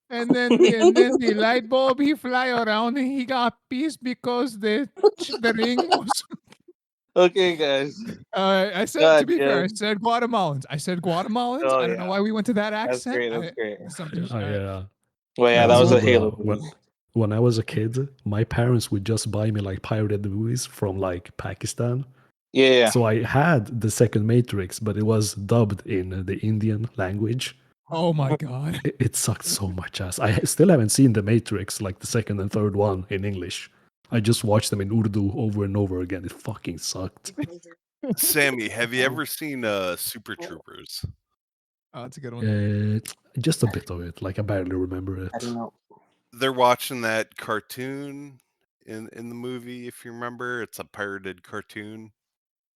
And then the light bulb he fly around and he got pissed because the ring was. Okay, guys. I said to God be fair, I damn. said Guatemalans. I said Guatemalans. Oh, I don't know yeah. why we went to that That's accent. great. That's great. Something. Oh, yeah. Well, yeah, I that was a remember, Halo movie. when I was a kid, my parents would just buy me like pirated movies from like Pakistan. Yeah. So I had the second Matrix, but it was dubbed in the Indian language. Oh my god. It sucked so much ass. I still haven't seen The Matrix, like the second and third one in English. I just watched them in Urdu over and over again. It fucking sucked. Sammy, have you ever seen Super Troopers? Oh, that's a good one. Just a bit of it. Like I barely remember it. I don't know. They're watching that cartoon in the movie, if you remember. It's a pirated cartoon.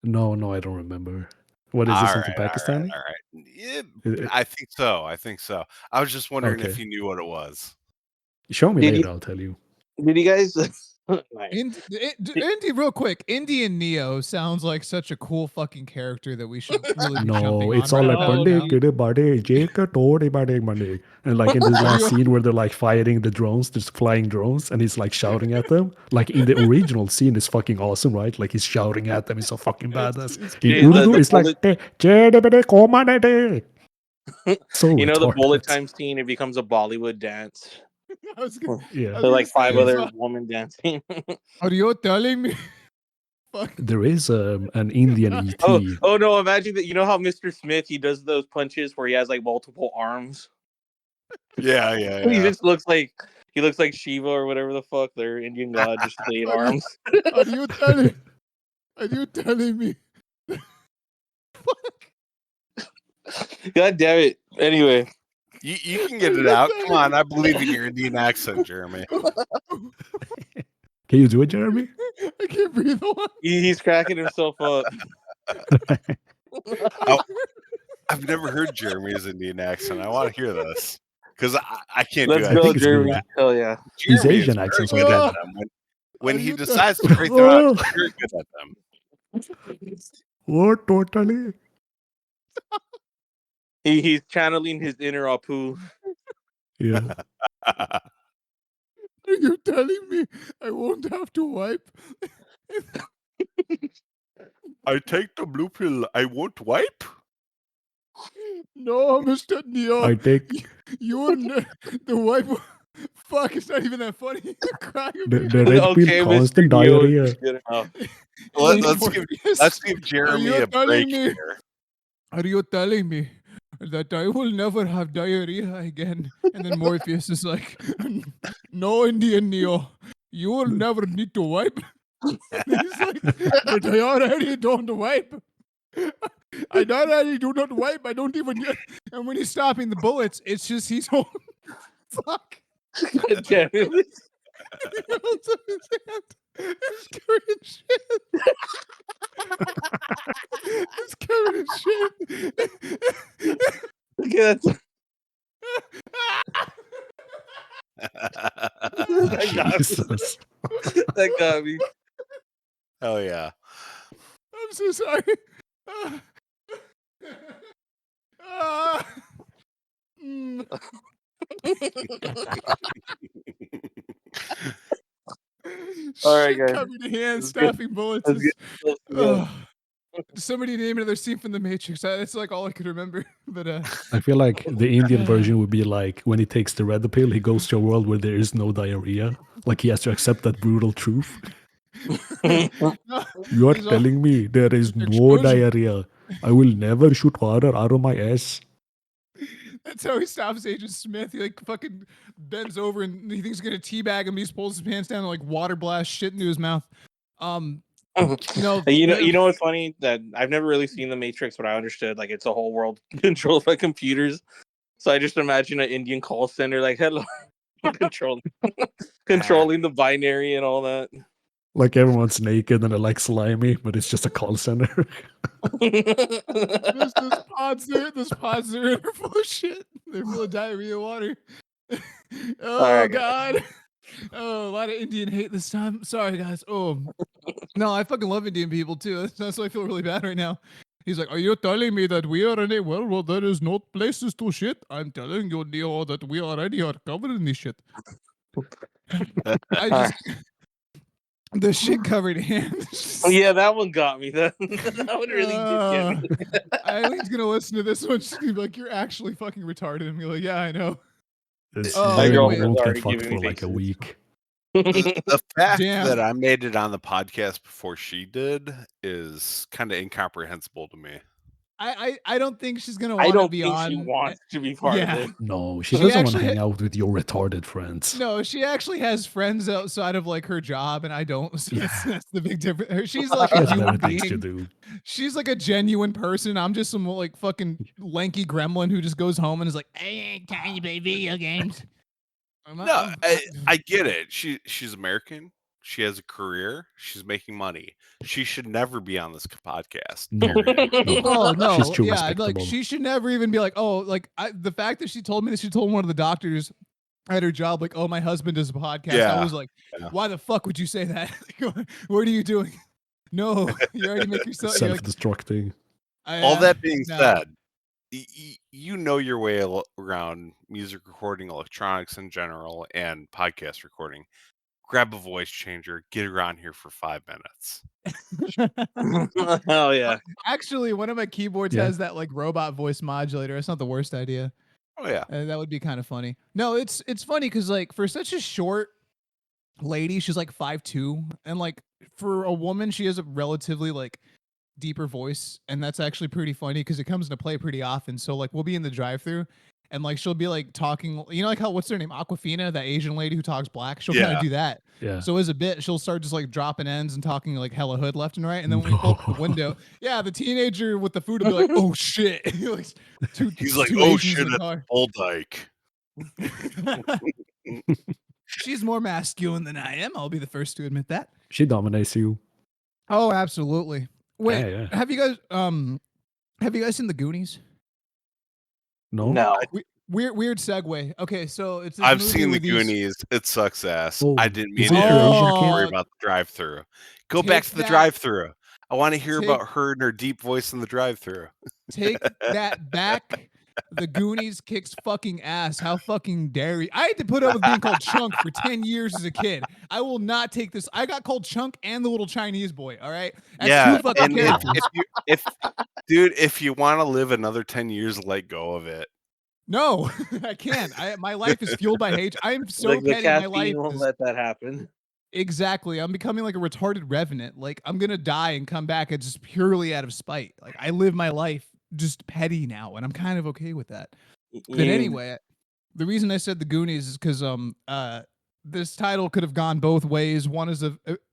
No, I don't remember. What is it? Something Pakistani? All right. Yeah, Uh, I think so. I was just wondering if Okay. you knew what it was. Show me Did later. you- I'll tell you. Did you guys? Indy, real quick, Indian Neo sounds like such a cool fucking character that we should really be jumping No, on it's right all like about Monday, now. kiddy, buddy, Jake, Toad, buddy. And like in this last scene where they're like fighting the drones, there's flying drones, and he's like shouting at them. Like in the original scene, is fucking awesome, right? Like he's shouting at them. He's so fucking badass. In Dude, Urdu, it's like, so you know the bullet retarded. time scene. It becomes a Bollywood dance. I was gonna, Yeah. I was There are like gonna 5 say, other women dancing. are you telling me? Fuck. There is an Indian ET. oh no! Imagine that. You know how Mr. Smith he does those punches where he has like multiple arms. Yeah. He just looks like Shiva or whatever the fuck their Indian god, just 8 arms. Are you telling? Are you telling me? Fuck. God damn it! Anyway, You can get it out. Come on, I believe in your Indian accent, Jeremy. Can you do it, Jeremy? I can't breathe. he's cracking himself up. I've never heard Jeremy's Indian accent. I want to hear this because I can't Let's do it. I go, think it's Jeremy. good. Hell yeah! His Jeremy is Asian very accent's good like at that. them. When Are he you decides to break them out, he's very good at them. What totally? He's channeling his inner Apu. Yeah. Are you telling me I won't have to wipe? I take the blue pill. I won't wipe. No, Mr. Neo. I take You're the wipe. Fuck, it's not even that funny. You're crying. the red pill, constant Mr. Neo, diarrhea. just get it out. Let's give Jeremy a break here. Are you telling me that I will never have diarrhea again? And then Morpheus is like, no, Indian Neo, you will never need to wipe. He's like, but I already don't wipe. I already do not wipe. I don't even. And when he's stopping the bullets, it's just he's home. Fuck. God damn it. He holds up his hand. It's covered in shit. It's covered in shit. Look at that. That got me. Jesus. That got me. Hell yeah. I'm so sorry. Mm. All right, Shit guys. covered in hand, Let's get- stopping bullets. let's is- get- let's Somebody name another scene from The Matrix. That's like all I could remember. But I feel like the Indian version would be like when he takes the red pill, he goes to a world where there is no diarrhea. Like he has to accept that brutal truth. go. You are He's all- telling me there is no Explosion. diarrhea. I will never shoot water out of my ass. That's how he stops Agent Smith. He like fucking bends over and he thinks he's gonna teabag him. He just pulls his pants down and like water blast shit into his mouth. You know, You know what's funny? That I've never really seen The Matrix, but I understood like it's a whole world controlled by computers. So I just imagine an Indian call center like hello controlling the binary and all that. Like everyone's naked and they're like slimy, but it's just a call center. There's pods there. There's pods there and they're full of shit. They're full of diarrhea water. Oh right, God. Oh, a lot of Indian hate this time. Sorry, guys. Oh no, I fucking love Indian people too. That's why I feel really bad right now. He's like, are you telling me that we are in a world where there is no places to shit? I'm telling you, Neo, that we already are covered in this shit. I just the shit covered hands. Yeah, that one got me. That one really did get me. Eileen's gonna listen to this one. She's gonna be like, "You're actually fucking retarded." And be like, "Yeah, I know." Oh, My you girlfriend's won't get already fucked giving for me like a faces. week. The fact Damn. that I made it on the podcast before she did is kind of incomprehensible to me. I don't think she's gonna I want to don't be think she on. wants to be part Yeah. of it. No, she She doesn't want to actually hang out with your retarded friends. No, she actually has friends outside of like her job, and I don't. So Yeah. that's the big difference. She's like She a has better human things to being. do. She's like a genuine person. I'm just some like fucking lanky gremlin who just goes home and is like, I ain't trying to play video games. No, I get it. She's American. She has a career. She's making money. She should never be on this podcast. No, no. Oh no, She's too yeah, like respectable. she should never even be like, oh, like the fact that she told me that she told one of the doctors at her job, like, oh, my husband does a podcast. I Yeah. was like, Yeah. why the fuck would you say that? What are you doing? No, you already make yourself. You're like, Self-destructing. All that being no. said, you know your way around music recording, electronics in general, and podcast recording. Grab a voice changer, get her on here for 5 minutes. Hell yeah. Actually, one of my keyboards Yeah. has that like robot voice modulator. It's not the worst idea. Oh yeah. That would be kind of funny. No, it's funny because like for such a short lady, she's like 5'2", and like for a woman, she has a relatively like deeper voice, and that's actually pretty funny because it comes into play pretty often. So like we'll be in the drive-through, and like she'll be like talking, you know, like how what's her name, Aquafina, that Asian lady who talks black. She'll kind Yeah. of do that. Yeah. So as a bit, she'll start just like dropping ends and talking like hella hood left and right, and then when we pull up the window, yeah, the teenager with the food will be like, "Oh shit!" Like, He's like, two "Oh Asians shit, in the that's car. Bull Dyke." She's more masculine than I am. I'll be the first to admit that. She dominates you. Oh, absolutely. Wait, Yeah. have you guys seen the Goonies? No? No. Weird segue. Okay, so it's this I've movie seen the with these- Goonies. It sucks ass. Oh, I didn't mean is to it her Oh, Asian worry kid? about the drive-through. Go back Take to the that- drive-through. I want to hear take- about her and her deep voice in the drive-through. Take that back. The Goonies kicks fucking ass. How fucking dare you? I had to put up with being called Chunk for 10 years as a kid. I will not take this. I got called Chunk and the little Chinese boy. All right. That's Yeah, two fucking and characters. if you want to live another 10 years, let go of it. No, I can't. My life is fueled by hate. I am so Like the petty. My caffeine life won't is let that happen. exactly. I'm becoming like a retarded revenant. Like I'm gonna die and come back. It's just purely out of spite. Like I live my life just petty now, and I'm kind of okay with that. But anyway, the reason I said the Goonies is because this title could have gone both ways. One is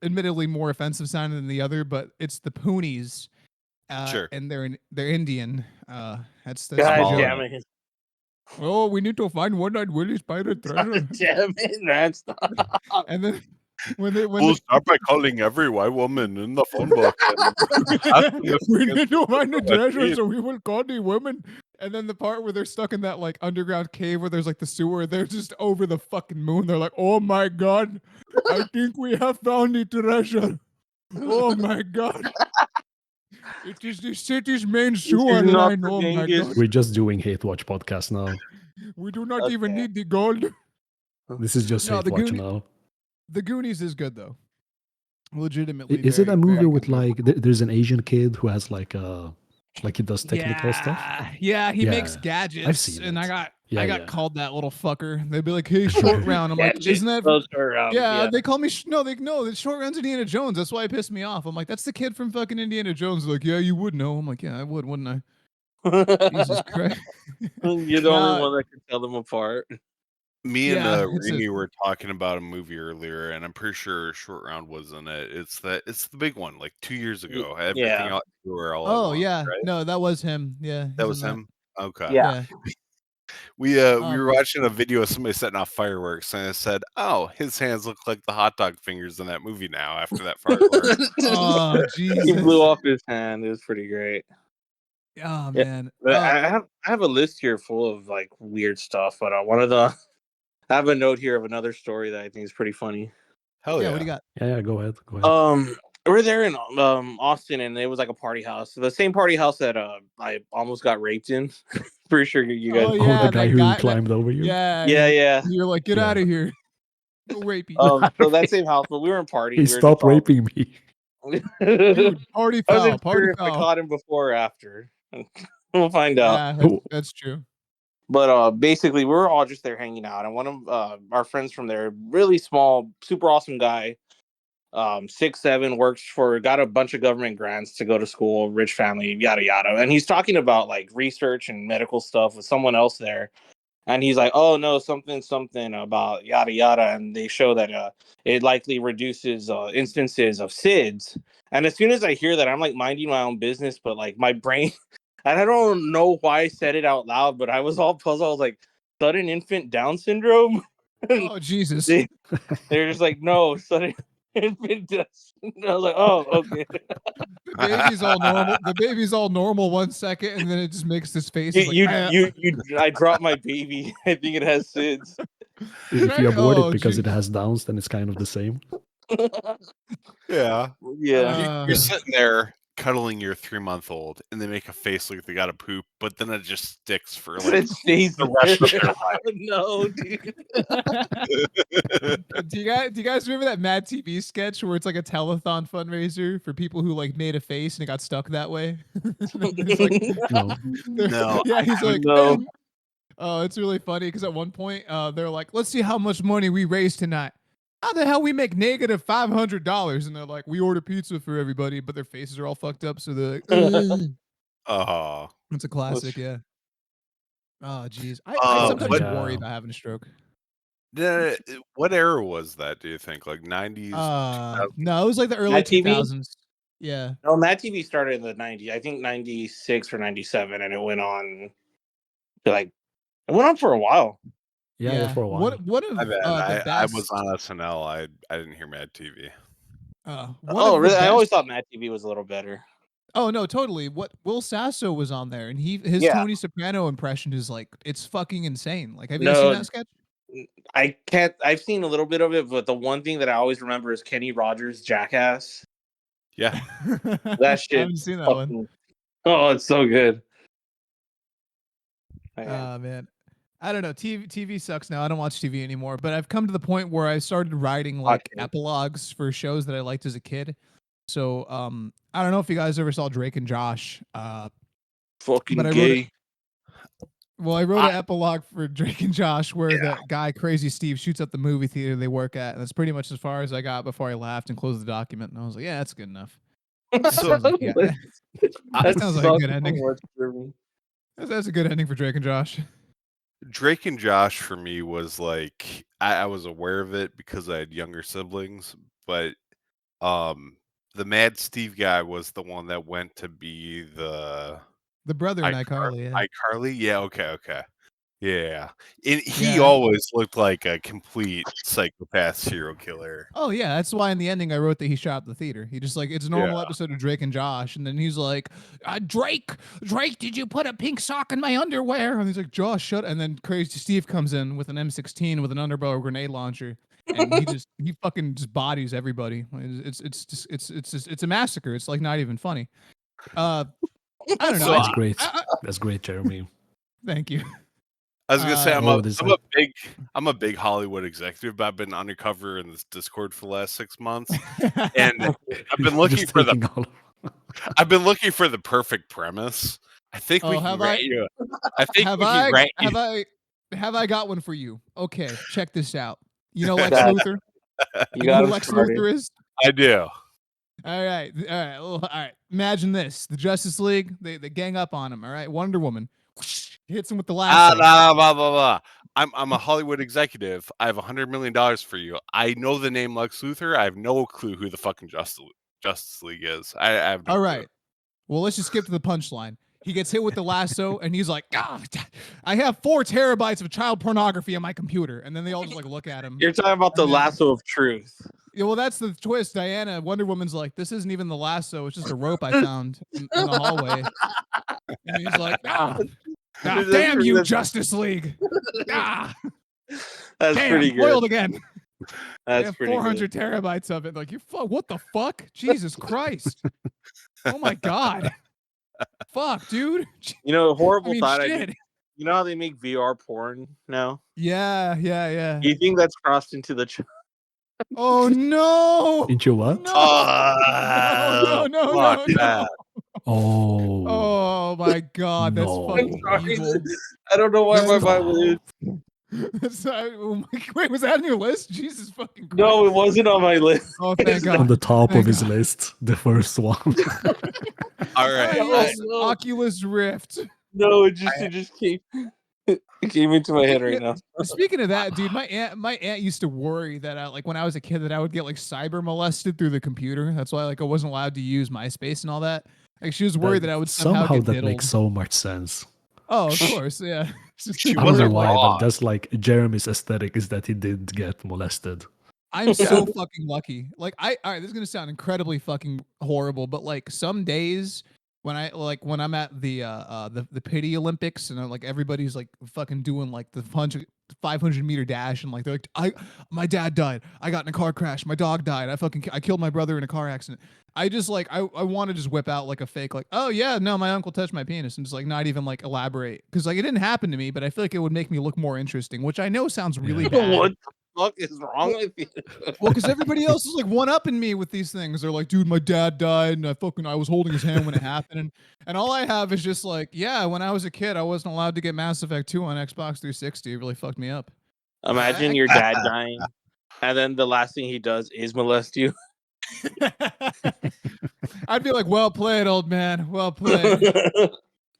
admittedly more offensive sounding than the other, but it's the Poonies. Sure. And they're Indian. That's God all damn in. it. Oh, we need to find one-eyed Willie Spider treasure. Damn it, man. Stop. And then when they We'll start by calling every white woman in the phone book. we need to find the Go ahead, treasure, please. so we will call the women. And then the part where they're stuck in that like underground cave where there's like the sewer, they're just over the fucking moon. They're like, "Oh my god, I think we have found the treasure. Oh my god, it is the city's main sewer is not line. for Oh my Genghis." god, We're just doing Hate Watch podcast now. we do not even Okay. need the gold." This is just No, Hate the Watch Goonies- now. The Goonies is good though. Legitimately, Is it very, a movie very with good movie. like there's an Asian kid who has like he does technical stuff? Yeah, he makes Yeah, gadgets. I've seen and it. I got Yeah. called that little fucker. They'd be like, "Hey, short round." I'm like, Gadget. "Isn't that?" Those are, Yeah, they call me. No, the short round's Indiana Jones. That's why it pissed me off. I'm like, "That's the kid from fucking Indiana Jones." They're like, "Yeah, you would know." I'm like, "Yeah, I would, wouldn't I?" Jesus Christ. You're the only Nah, one that can tell them apart. Me and Yeah, it's a- Remy were talking about a movie earlier, and I'm pretty sure Short Round was in it. It's the big one, like 2 years ago. Everything yeah. Else Everywhere All at Oh Once, yeah, right? no, that was him. Yeah, That he's was in him. Okay. Yeah. We Um, were watching a video of somebody setting off fireworks, and it said, "Oh, his hands look like the hot dog fingers in that movie now." After that firework, Oh He Jesus. blew off his hand. It was pretty great. Oh Yeah, man. But I have a list here full of like weird stuff, but one of the I have a note here of another story that I think is pretty funny. hell yeah. yeah! What do you got? Yeah, go ahead. We're there in Austin, and it was like a party house, the same party house that I almost got raped in. Pretty sure you guys. Oh, Oh, yeah, the guy that who guy- climbed over you? Yeah. Yeah. You're like, "Get Yeah. out of here." Go rape you. So that same house, but we were in party. He we were stopped just all- raping me. Dude, party I foul. wasn't Party sure if I foul. caught him before or after. We'll find out. Yeah, that's true. But basically, we were all just there hanging out, and one of our friends from there, really small, super awesome guy, 6'7", got a bunch of government grants to go to school, rich family, yada yada. And he's talking about like research and medical stuff with someone else there. And he's like, oh no, something about yada yada. And they show that it likely reduces instances of SIDS. And as soon as I hear that, I'm like minding my own business, but like my brain, and I don't know why I said it out loud, but I was all puzzled. I was like, sudden infant Down syndrome? Oh Jesus. They're just like, no, sudden infant Down syndrome. I was like, oh, okay. The baby's all normal. The baby's all normal 1 second, and then it just makes this face. I dropped my baby. I think it has SIDS. If you abort Oh, it because geez. it has Downs, then it's kind of the same. Yeah. Yeah. You're sitting there cuddling your 3-month-old, and they make a face like they got to poop, but then it just sticks for like It stays the rest of their there. life. No, dude. Do you guys remember that Mad TV sketch where it's like a telethon fundraiser for people who like made a face and it got stuck that way? He's like, No. No, yeah, he's like, no. "Man." Oh, it's really funny because at one point they're like, let's see how much money we raise tonight. How the hell we make negative $500? And they're like, we order pizza for everybody, but their faces are all fucked up. So they're like, Oh, it's a classic, yeah. Oh, geez. I sometimes but- worry about having a stroke. what era was that? Do you think like 90s? No, it was like the early Mad TV? 2000s. Yeah. No, Mad TV started in the 90s. I think 96 or 97, and it went on to like it went on for a while. Yeah, for a while. What of I bet. the I best? was on SNL. I didn't hear Mad TV. Oh, really? I always thought Mad TV was a little better. Oh no, totally. What Will Sasso was on there, and his Yeah. Tony Soprano impression is like it's fucking insane. Like, have you guys seen that sketch? I can't. I've seen a little bit of it, but the one thing that I always remember is Kenny Rogers' Jackass. Yeah, That shit. I haven't seen that one. Oh, it's so good. Man. I don't know. TV sucks now. I don't watch TV anymore. But I've come to the point where I started writing like epilogues for shows that I liked as a kid. So I don't know if you guys ever saw Drake and Josh. Fucking but I gay. I wrote an epilogue for Drake and Josh where the guy Crazy Steve shoots up the movie theater they work at, and that's pretty much as far as I got before I laughed and closed the document. And I was like, yeah, that's good enough. That sounds like, that sounds like a good ending. That's a good ending for Drake and Josh. Drake and Josh for me was like I was aware of it because I had younger siblings, but the Mad Steve guy was the one that went to be the brother in iCarly. Yeah. iCarly, yeah, okay. Yeah. And he always looked like a complete psychopath serial killer. Oh yeah, that's why in the ending I wrote that he shot up the theater. He just like it's a normal episode of Drake and Josh, and then he's like, Drake, did you put a pink sock in my underwear? And he's like, Josh, shut. And then Crazy Steve comes in with an M16 with an underbarrel grenade launcher, and he fucking just bodies everybody. It's a massacre. It's like not even funny. I don't know. So that's great. That's great, Jeremy. Thank you. I was gonna say I'm a big Hollywood executive, but I've been undercover in this Discord for the last 6 months, and I've been looking for the perfect premise. I think we can grant you. Have I got one for you? Okay, check this out. You know Lex Luthor? You know who Lex Luthor is? I do. All right. Imagine this: the Justice League, they gang up on him. All right, Wonder Woman hits him with the lasso. Blah, blah, blah. I'm a Hollywood executive. I have $100 million for you. I know the name Lex Luthor. I have no clue who the fucking Justice League is. I have no All clue. right. Well, let's just skip to the punchline. He gets hit with the lasso, and he's like, I have 4 terabytes of child pornography on my computer. And then they all just like look at him. You're talking about the lasso of truth. Yeah, well, that's the twist. Diana, Wonder Woman's like, this isn't even the lasso. It's just a rope I found in the hallway. And he's like, damn you, Justice League. That's damn, pretty good. Foiled again. That's pretty 400 terabytes of it. Like, what the fuck? Jesus Christ. Oh my God. Fuck, dude. You know, horrible thought. Shit. You know how they make VR porn now? Yeah. You think that's crossed into the... Oh, no. Into what? No. No. Oh my God, that's fucking evil. I don't know why my mind was. That's wait, was that on your list? Jesus fucking Christ. No, it wasn't on my list. Oh, thank God. On the top Thank of his God. list, the first one. All right. Yes, no. Oculus Rift. No, it just came. It came into my head right now. Speaking of that, dude, my aunt used to worry that like when I was a kid that I would get like cyber molested through the computer. That's why like I wasn't allowed to use MySpace and all that. Like she was worried that I would somehow get that diddled. makes so much sense. Oh, of course, yeah. She I don't know wasn't why, wrong. but that's like Jeremy's aesthetic is that he did get molested. I'm so fucking lucky. Like all right, this is gonna sound incredibly fucking horrible, but like some days when I'm at the pity Olympics and like everybody's like fucking doing like the 500-meter dash and like they're like my dad died, I got in a car crash, my dog died, I killed my brother in a car accident. I just like I want to just whip out like a fake like, oh yeah, no, my uncle touched my penis, and just like not even like elaborate because like it didn't happen to me, but I feel like it would make me look more interesting, which I know sounds really bad. What the fuck is wrong with you? Well, because everybody else is like one-upping me with these things. They're like, dude, my dad died, and I was holding his hand when it happened, and all I have is just like, yeah, when I was a kid, I wasn't allowed to get Mass Effect 2 on Xbox 360. It really fucked me up. Imagine your dad dying, and then the last thing he does is molest you. I'd be like, well played, old man. Well played.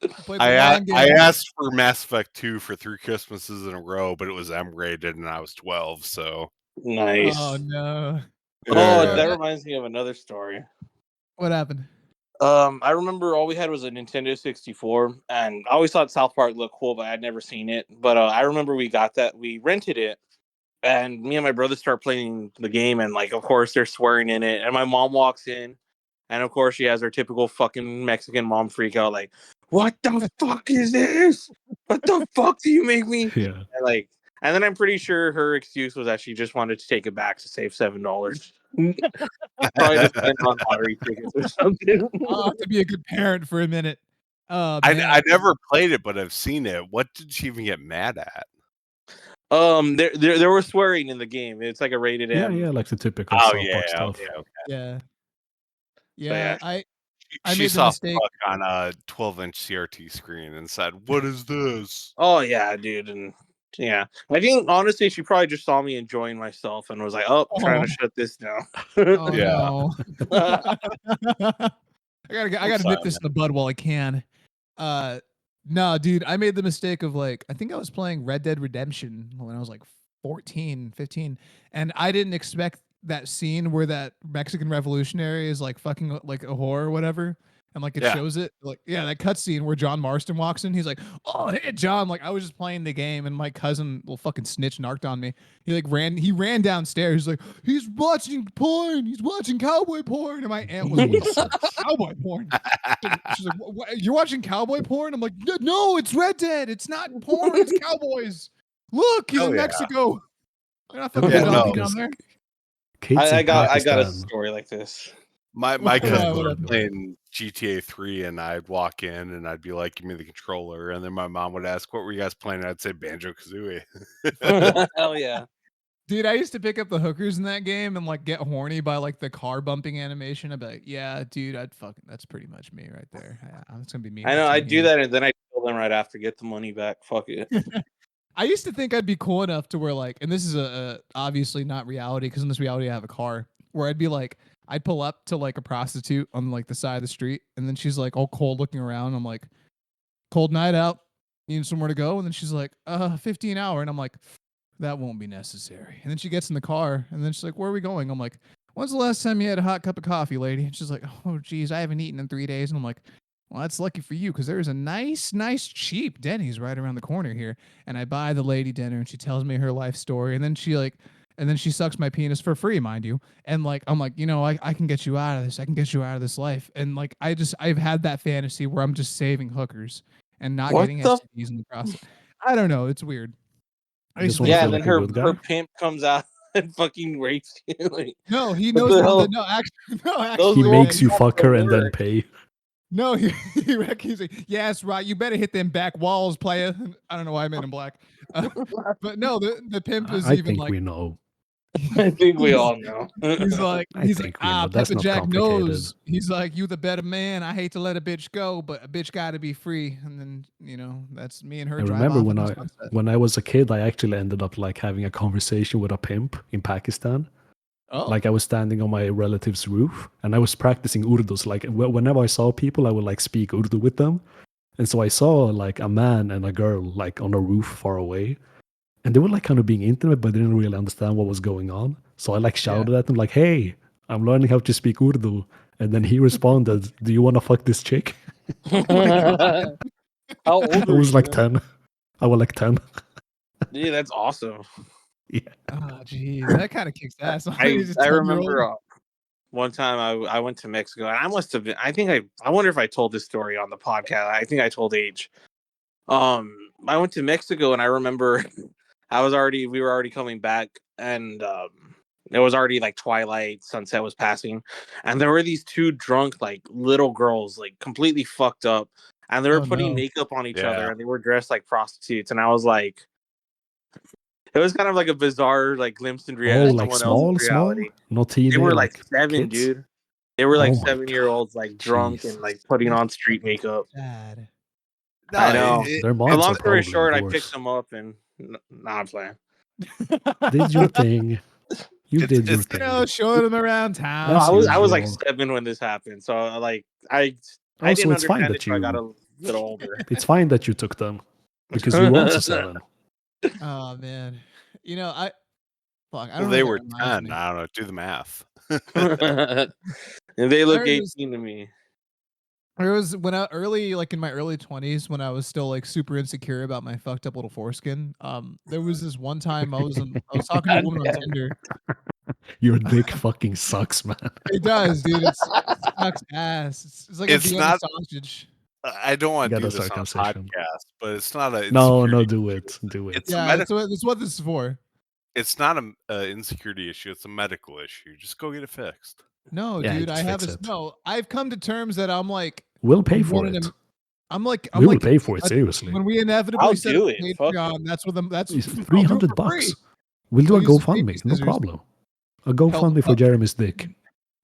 Played the I long game. asked for Mass Effect 2 for 3 Christmases in a row, but it was M-rated and I was 12, so Nice. Oh no. Oh, that reminds me of another story. What happened? I remember all we had was a Nintendo 64, and I always thought South Park looked cool, but I'd never seen it. But I remember we rented it, and me and my brother start playing the game, and like, of course, they're swearing in it, and my mom walks in, and of course, she has her typical fucking Mexican mom freak out, like, "What the fuck is this? What the fuck do you make me?" Yeah. And then I'm pretty sure her excuse was that she just wanted to take it back to save $7. Probably to spend on lottery tickets or something. I'll have to be a good parent for a minute. I never played it, but I've seen it. What did she even get mad at? There were swearing in the game. It's like a rated M. Yeah, like the typical Oh South yeah, Park stuff. Yeah. Yeah. I She made the saw mistake. fuck on a 12-inch CRT screen and said, "What is this?" Oh yeah, dude, and yeah. I think honestly, she probably just saw me enjoying myself and was like, "Oh, trying to shut this down." Oh Yeah. no. I gotta nip this in the bud while I can. No, dude, I made the mistake of like, I think I was playing Red Dead Redemption when I was like 14, 15, and I didn't expect that scene where that Mexican revolutionary is like fucking like a whore or whatever. And like it Yeah. shows it like, yeah, that cutscene where John Marston walks in, he's like, "Oh, hey, John!" Like I was just playing the game, and my cousin, little fucking snitch, narked on me. He ran downstairs. He's like, "He's watching porn. He's watching cowboy porn." And my aunt was like, "Cowboy porn?" She's like, "What, you're watching cowboy porn?" I'm like, "No, it's Red Dead. It's not porn. It's cowboys. Look, he's in Mexico. I'm not fucking donkey down there." Kids I in got a Pakistan. story like this. My Yeah, cousin were whatever. playing GTA 3, and I'd walk in and I'd be like, "Give me the controller," and then my mom would ask, "What were you guys playing?" I'd say Banjo Kazooie. Hell yeah. Dude, I used to pick up the hookers in that game and like get horny by like the car bumping animation. I'd be like, yeah, dude, that's pretty much me right there. Yeah, it's gonna be me. I know. next I time do here. that, and then I kill them right after, get the money back. Fuck it. I used to think I'd be cool enough to where like, and this is a obviously not reality because in this reality I have a car where I'd be like, I'd pull up to like a prostitute on like the side of the street, and then she's like all cold looking around. I'm like, cold night out, need somewhere to go, and then she's like, 50 an hour, and I'm like, that won't be necessary. And then she gets in the car, and then she's like, where are we going? I'm like, when's the last time you had a hot cup of coffee, lady? And she's like, oh geez, I haven't eaten in 3 days. And I'm like, well, that's lucky for you because there's a nice cheap Denny's right around the corner here. And I buy the lady dinner, and she tells me her life story, and then she sucks my penis for free, mind you. And like, I'm like, I can get you out of this. I can get you out of this life. And like, I've had that fantasy where I'm just saving hookers and not What getting the- STDs in the process. I don't know. It's weird. I used to wanna think Yeah, feel and so. then like a good her guy? pimp comes out and fucking rapes you. Like, No, he What knows. the hell? No, actually, Those He are yeah, makes you not fuck her and then work. pay. No, he's like, yes, right. You better hit them back walls, player. I don't know why I made him black, but no, the pimp is I even think like, we know. I think we all know. He's like, I think, that's Pepper not Jack complicated. knows. He's like, you the better man. I hate to let a bitch go, but a bitch got to be free. And then that's me and her I drive remember off when in the I sunset. when I was a kid, I actually ended up like having a conversation with a pimp in Pakistan. Oh, Like I was standing on my relative's roof and I was practicing Urdu. So like whenever I saw people, I would like speak Urdu with them. And so I saw like a man and a girl like on a roof far away. And they were like kind of being intimate, but they didn't really understand what was going on. So I like shouted at them like, "Hey, I'm learning how to speak Urdu." And then he responded, "Do you want to fuck this chick?" oh my god. How old I were was you? like 10. I was like 10. Yeah, that's awesome. Yeah. Oh, jeez, that kind of kicks ass. I He's a 10-year-old. remember one time I went to Mexico, and I must have been. I wonder if I told this story on the podcast. I think I told H. I went to Mexico, and I remember we were already coming back, and it was already like twilight, sunset was passing, and there were these two drunk like little girls, like completely fucked up, and they were Oh, putting no. makeup on each Yeah. other, and they were dressed like prostitutes, and I was like, it was kind of like a bizarre like glimpse in Oh, like someone else's small? reality. Not They teenage, were like like 7, kids? dude. They were like Oh my 7-year-olds, like drunk and Jesus. like putting That's on street fucking makeup. sad. No, I know. Their But moms long are story probably short, I picked worse. them up and I'm playing. Did your thing. You It's- did your it's- thing. Showing them around town. No, As I was like usual. 7 when this happened, so like I Also, didn't it's fine understand it that till I got you. a little older. It's fine that you took them because you were also 7. Oh man, I fuck. I well, don't know. they That were reminds 10. me. I don't know. Do the math. And they look There was 18 to me. when I early, like in my early 20s, when I was still like super insecure about my fucked up little foreskin. There was this one time I was talking to a woman on Goddamn. Tinder. Your dick fucking sucks, man. It does, dude. It sucks ass. It's like It's a Vienna not- sausage. I don't want to Got do a this on a circumcision. podcast, but it's not a No, insecurity do issue. it. Do it. It's Yeah, that's what this is for. It's not a insecurity issue. It's a medical issue. Just go get it fixed. No, Yeah, dude, I just have fix a it. no. I've come to terms that I'm like, We'll pay I'm for one in it. a- I'm like, We will like, pay for it, seriously. when we inevitably I'll set do up it. Fuck Patreon, that's what It's I'll do it $300 for bucks. free. We'll do I'll a use some baby GoFundMe, no scissors. problem. A GoFundMe for Jeremy's dick.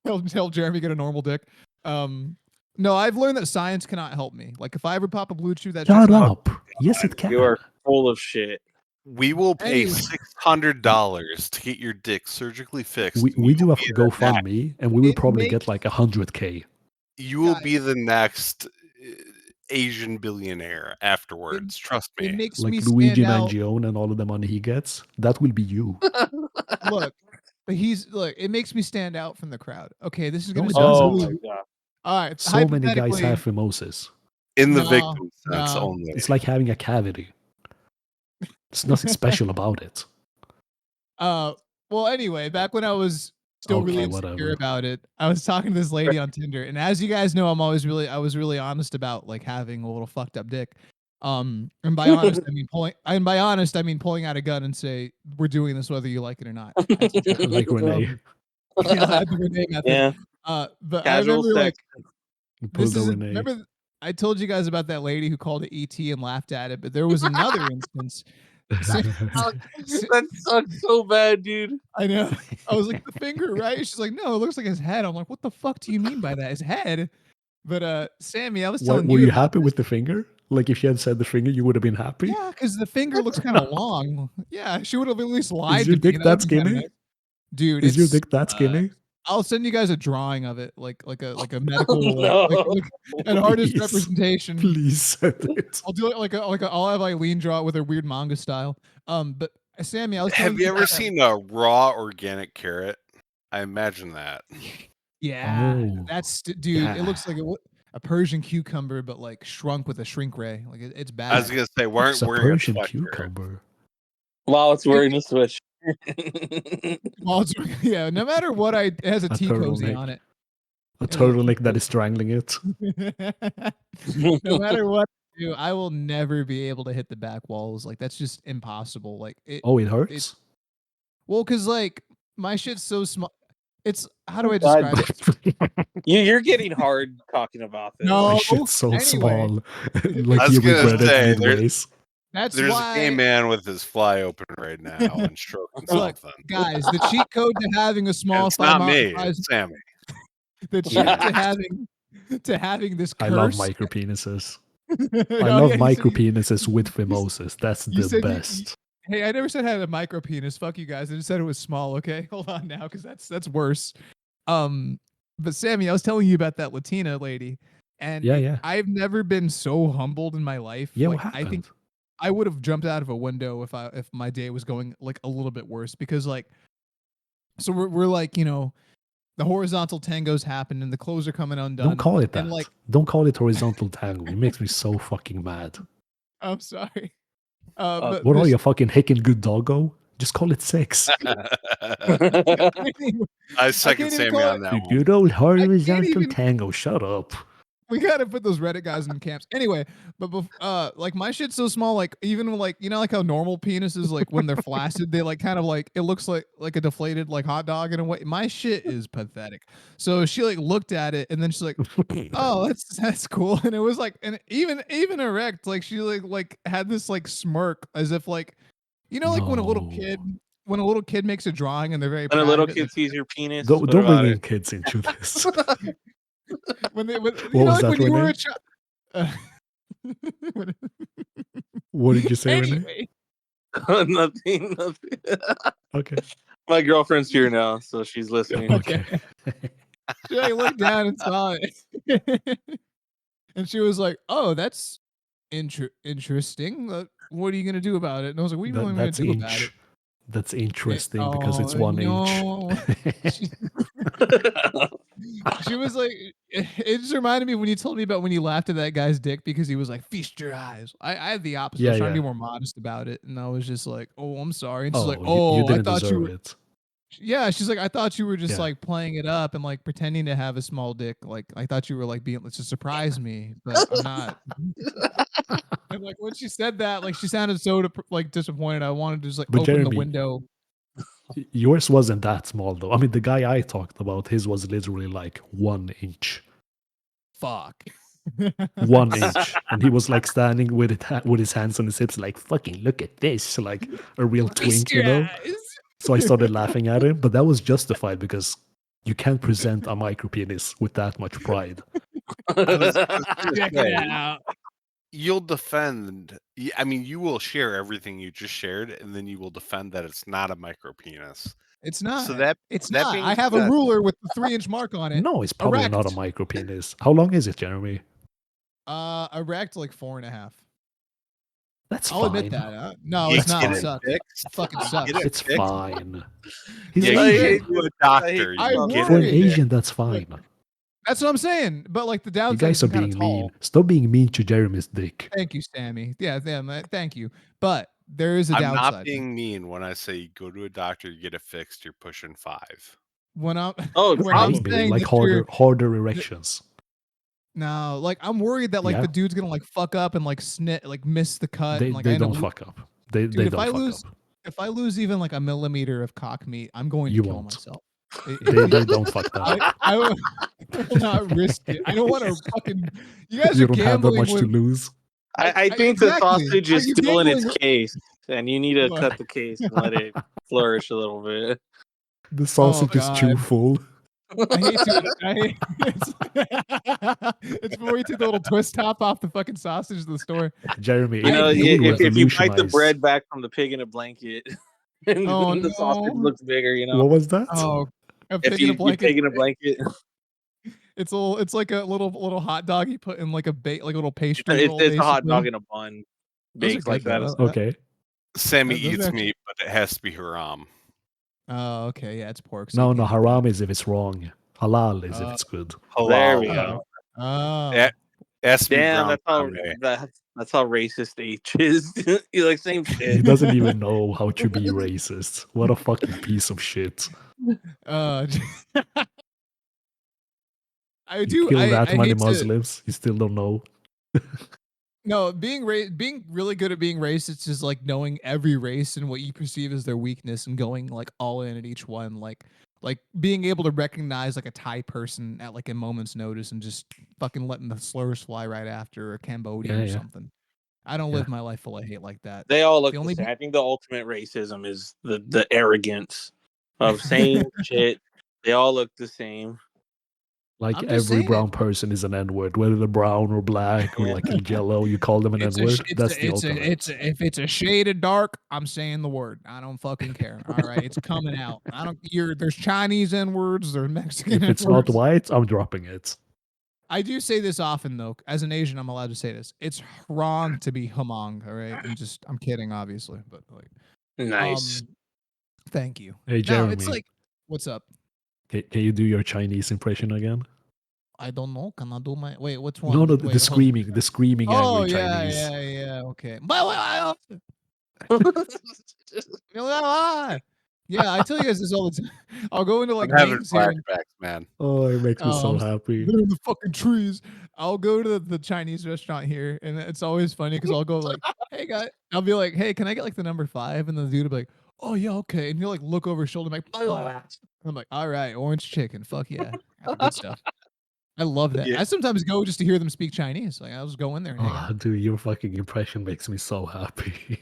Help Jeremy get a normal dick. No, I've learned that science cannot help me. Like if I ever pop a blue chew, that's Shut up. Yes, it can. You are full of shit. We will pay Anyway. $600 to get your dick surgically fixed. We do a be the next- GoFundMe, and we will It probably makes- get like 100K. You will Guys. be the next Asian billionaire afterwards. Trust me. It makes Like me Luigi stand out. Mangione and all of the money he gets. That will be you. Look, but it makes me stand out from the crowd. Okay, this is No, gonna it sound doesn't. Oh really. my god. All right, So many guys hypothetically- have phimosis. In the No, victim sense no. only. It's like having a cavity. There's nothing special about it. Well, anyway, back when I was still really Okay, insecure whatever. about it, I was talking to this lady on Tinder, and as you guys know, I was really honest about like having a little fucked up dick. And by honest, I mean pulling out a gun and say we're doing this whether you like it or not. Like Renee. Yeah, the Renee method. Yeah. But Casual I remember sex. like Pull this the is Renee. remember I told you guys about that lady who called it ET and laughed at it, but there was another instance. That sucks so bad, dude. I know. I was like, the finger, right? She's like, no, it looks like his head. I'm like, what the fuck do you mean by that? His head? But Sammy, I was telling Were you about happy this. with the finger? Like if she had said the finger, you would have been happy? Yeah, because the finger looks kind of long. Yeah, she would have at least lied Is your to me. dick That would that be kinda skinny? nice. Dude, Is your it's, dick that skinny? I'll send you guys a drawing of it, like a medical, No. like an artist Please. representation. Please send it. I'll do it like I'll have Eileen draw it with her weird manga style. But Sammy, I was telling Have you ever about- seen a raw organic carrot? I imagine that. Yeah, Oh, that's dude. yeah. It looks like a Persian cucumber, but like shrunk with a shrink ray. Like it's bad. I was gonna say, weren't It's a wearing a Persian sweatshirt. cucumber. While it's wearing a switch. Well, yeah, no matter what, it has a A tea cozy turtleneck. on it. A turtleneck that is strangling it. No matter what I do, I will never be able to hit the back walls. Like that's just impossible. Like it. Oh, it hurts? Well, because like my shit's so small. It's how do I God. describe it? You're getting hard talking about this. No. My shit's so anyway. small. I Like was you gonna regret say, it there- midways. That's There's a gay why. man with his fly open right now and stroking Look, something. guys, the cheat code to having a And small it's not me, size, it's Sammy. the cheat Yeah. to having this I love curse. micro penises. Oh, I love yeah, micro penises with phimosis. That's you the said best. hey, I never said I had a micro penis. Fuck you guys. I just said it was small. Okay, hold on now, because that's worse. But Sammy, I was telling you about that Latina lady, and Yeah. I've never been so humbled in my life. Yeah, Like, what I think happened? I would have jumped out of a window if my day was going like a little bit worse, because like, so we're like, the horizontal tangos happen and the clothes are coming undone. Don't call it and that. like, Don't call it horizontal tango. It makes me so fucking mad. I'm sorry. Oh. But What are this, you, fucking hicking good doggo? Just call it sex. I can't even, I I second can't even Sammy call on it. that The one. good old I can't horizontal even. tango. Shut up. We gotta put those Reddit guys in camps. Anyway, but like my shit's so small, like even like like how normal penises, like when they're flaccid, they like kind of like it looks like a deflated like hot dog in a way. My shit is pathetic. So she like looked at it and then she's like, "Oh, that's cool." And it was like, and even erect, like she like had this like smirk as if like like when a little kid No. makes a drawing and they're very When a proud little of it. kid sees your penis, Don't, what don't bring about in it? kids into this. When they What was like that, when you were Renee? a child. What did you say, Renee? Anyway. Nothing. Okay. My girlfriend's here now, so she's listening. Okay. She like looked down and saw it, and she was like, "Oh, that's interesting. What are you gonna do about it?" And I was like, "What do you want me to That's do about it?" That's interesting because Oh it's 1 inch. no! She, she was like, it just reminded me when you told me about when you laughed at that guy's dick because he was like, "Feast your eyes." I had the opposite. I was trying to be more modest about it, and I was just like, "Oh, I'm sorry." And she's like, Oh, you "Oh, I didn't thought you deserve were." it. Yeah, she's like, I thought you were just Yeah. like playing it up and like pretending to have a small dick. Like I thought you were like being to surprise me, but I'm not. And like when she said that, like she sounded so like disappointed. I wanted to just like But open the Jeremy, window. yours wasn't that small though. I mean, the guy I talked about, his was literally like 1 inch. Fuck. 1 inch, and he was like standing with it with his hands on his hips, like fucking look at this, like a real Feast twink, your eyes. So I started laughing at him, but that was justified because you can't present a micro penis with that much pride. I was gonna Check say, it out. you'll defend. I mean, you will share everything you just shared, and then you will defend that it's not a micro penis. It's not. So that It's that not. being I have a said, ruler with the 3-inch mark on it. No, it's probably not a Erect. micro penis. How long is it, Jeremy? Erect like 4.5. That's I'll admit fine. that. No, you it's That's not. It get it fine. sucks. fixed. It fucking You sucks. get it It's fixed. fine. He's You Yeah, Asian. go to a doctor. I You get For it an worry. Asian, that's fine. That's what I'm saying. But like the You downside guys is are I'm kind of being tall. mean. Stop being mean to Jeremy's dick. Thank you, Sammy. Yeah, thank you. But there is a I'm not downside. being mean when I say go to a doctor, you get it fixed. You're pushing 5. When I'm Oh, when I'm probably. saying Like that you're harder erections. no, like I'm worried that like Yeah. the dude's gonna like fuck up and like like miss the cut and like I They end up don't fuck up. They dude. don't fuck up. If I lose even like a millimeter of cock meat, I'm going to You kill won't. myself. They don't fuck that up. I will not risk it. I don't want to fucking. You guys You are don't have that gambling much to with. lose. I think the Exactly. sausage Are is you still in its gambling with case, and you need to what? cut the case and let it flourish a little bit. The Oh sausage is too God. full. I hate to. It's before you take the little twist top off the fucking sausage at the store. Jeremy, You know, you will if you bite the revolutionize. bread back from the pig in a blanket, and Oh the sausage no. looks bigger, you know. What was that? Oh, a If pig in a you blanket. pig in a blanket, It's like a little hot dog you put in like a like a little pastry roll. it's a hot Basically. dog in a bun, Those are baked like good though. that. Okay. Sammy Those are eats actually. meat, but it has to be haram. Oh, okay. Yeah, it's pork. So No, you no. can't eat that. Haram is if it's wrong. Halal is if it's good. There we Halal. go. Oh. It has to be Damn, brown that's how racist H is. You like same He shit. doesn't even know how to be racist. What a fucking piece of shit. Uh, I You do. kill that I many hate to. Muslims. You still don't know. No, being really good at being racist is like knowing every race and what you perceive as their weakness and going like all in at each one. Like being able to recognize like a Thai person at like a moment's notice and just fucking letting the slurs fly right after, or Cambodian Yeah, or yeah. something. I don't Yeah. live my life full of hate like that. They all look The the only same. I think the ultimate racism is the arrogance of saying shit. They all look the same. Like I'm just every saying. brown person is an N-word, whether they're brown or black or Yeah. like in yellow, you call them an N-word. That's the ultimate. If it's a shade of dark, I'm saying the word. I don't fucking care. All right, it's coming out. I don't. There's Chinese N words. There's Mexican If N it's not words. white, I'm dropping it. I do say this often though. As an Asian, I'm allowed to say this. It's wrong to be Hmong. All right, I'm kidding, obviously, but like, Nice. thank you. Hey, No, it's Jeremy, like, what's up? can you do your Chinese impression again? I don't know. Can I do my wait? Which No, one? no, Wait, the screaming, Oh angry yeah, Chinese. yeah. Okay. Yeah, I tell you guys this all the time. I'll go into I'm like having Mains here. flashbacks, man. Oh, it makes me so happy. They're in the fucking trees. I'll go to the Chinese restaurant here, and it's always funny because I'll go like, "Hey guy," I'll be like, "Hey, can I get like the number 5?" And the dude will be like, "Oh yeah, okay." And he'll like look over his shoulder, like, I'm like, "All right, orange chicken, fuck yeah, good stuff." I love that. Yeah. I sometimes go just to hear them speak Chinese. Like I'll just go in there and hang out. Oh, dude, your fucking impression makes me so happy.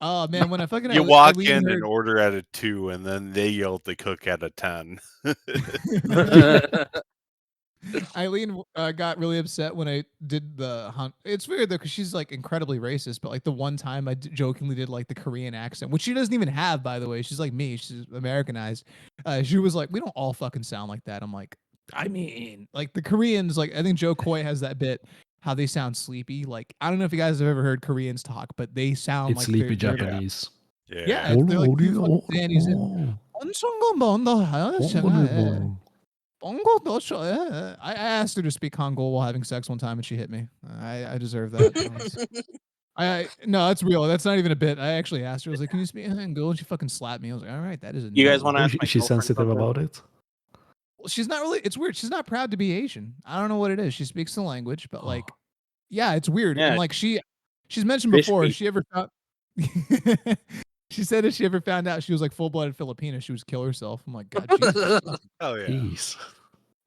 Oh man, when I fucking You walk Eileen in heard and order at a 2, and then they yell at the cook at a 10. Eileen got really upset when I did the hunt. It's weird though because she's like incredibly racist, but like the one time I jokingly did like the Korean accent, which she doesn't even have, by the way. She's like me, she's Americanized. She was like, "We don't all fucking sound like that." I'm like, I mean, like the Koreans, like I think Joe Coy has that bit how they sound sleepy. Like I don't know if you guys have ever heard Koreans talk, but they sound It's like sleepy they're Japanese. yeah, they're like two fucking Danny's in. I asked her to speak Hangul while having sex one time, and she hit me. I deserve that. No, that's real. That's not even a bit. I actually asked her. I was like, "Can you speak Hangul?" And she fucking slapped me. I was like, "All right, that is a You guys no." want to ask my Is she girlfriend sensitive something? about it? Well, she's not really. It's weird. She's not proud to be Asian. I don't know what it is. She speaks the language, but like, yeah, it's weird. And Yeah, like she's mentioned fish before. meat. She ever found. She said if she ever found out she was like full-blooded Filipina, she would kill herself. I'm like, God, Jesus. Oh yeah. Jeez.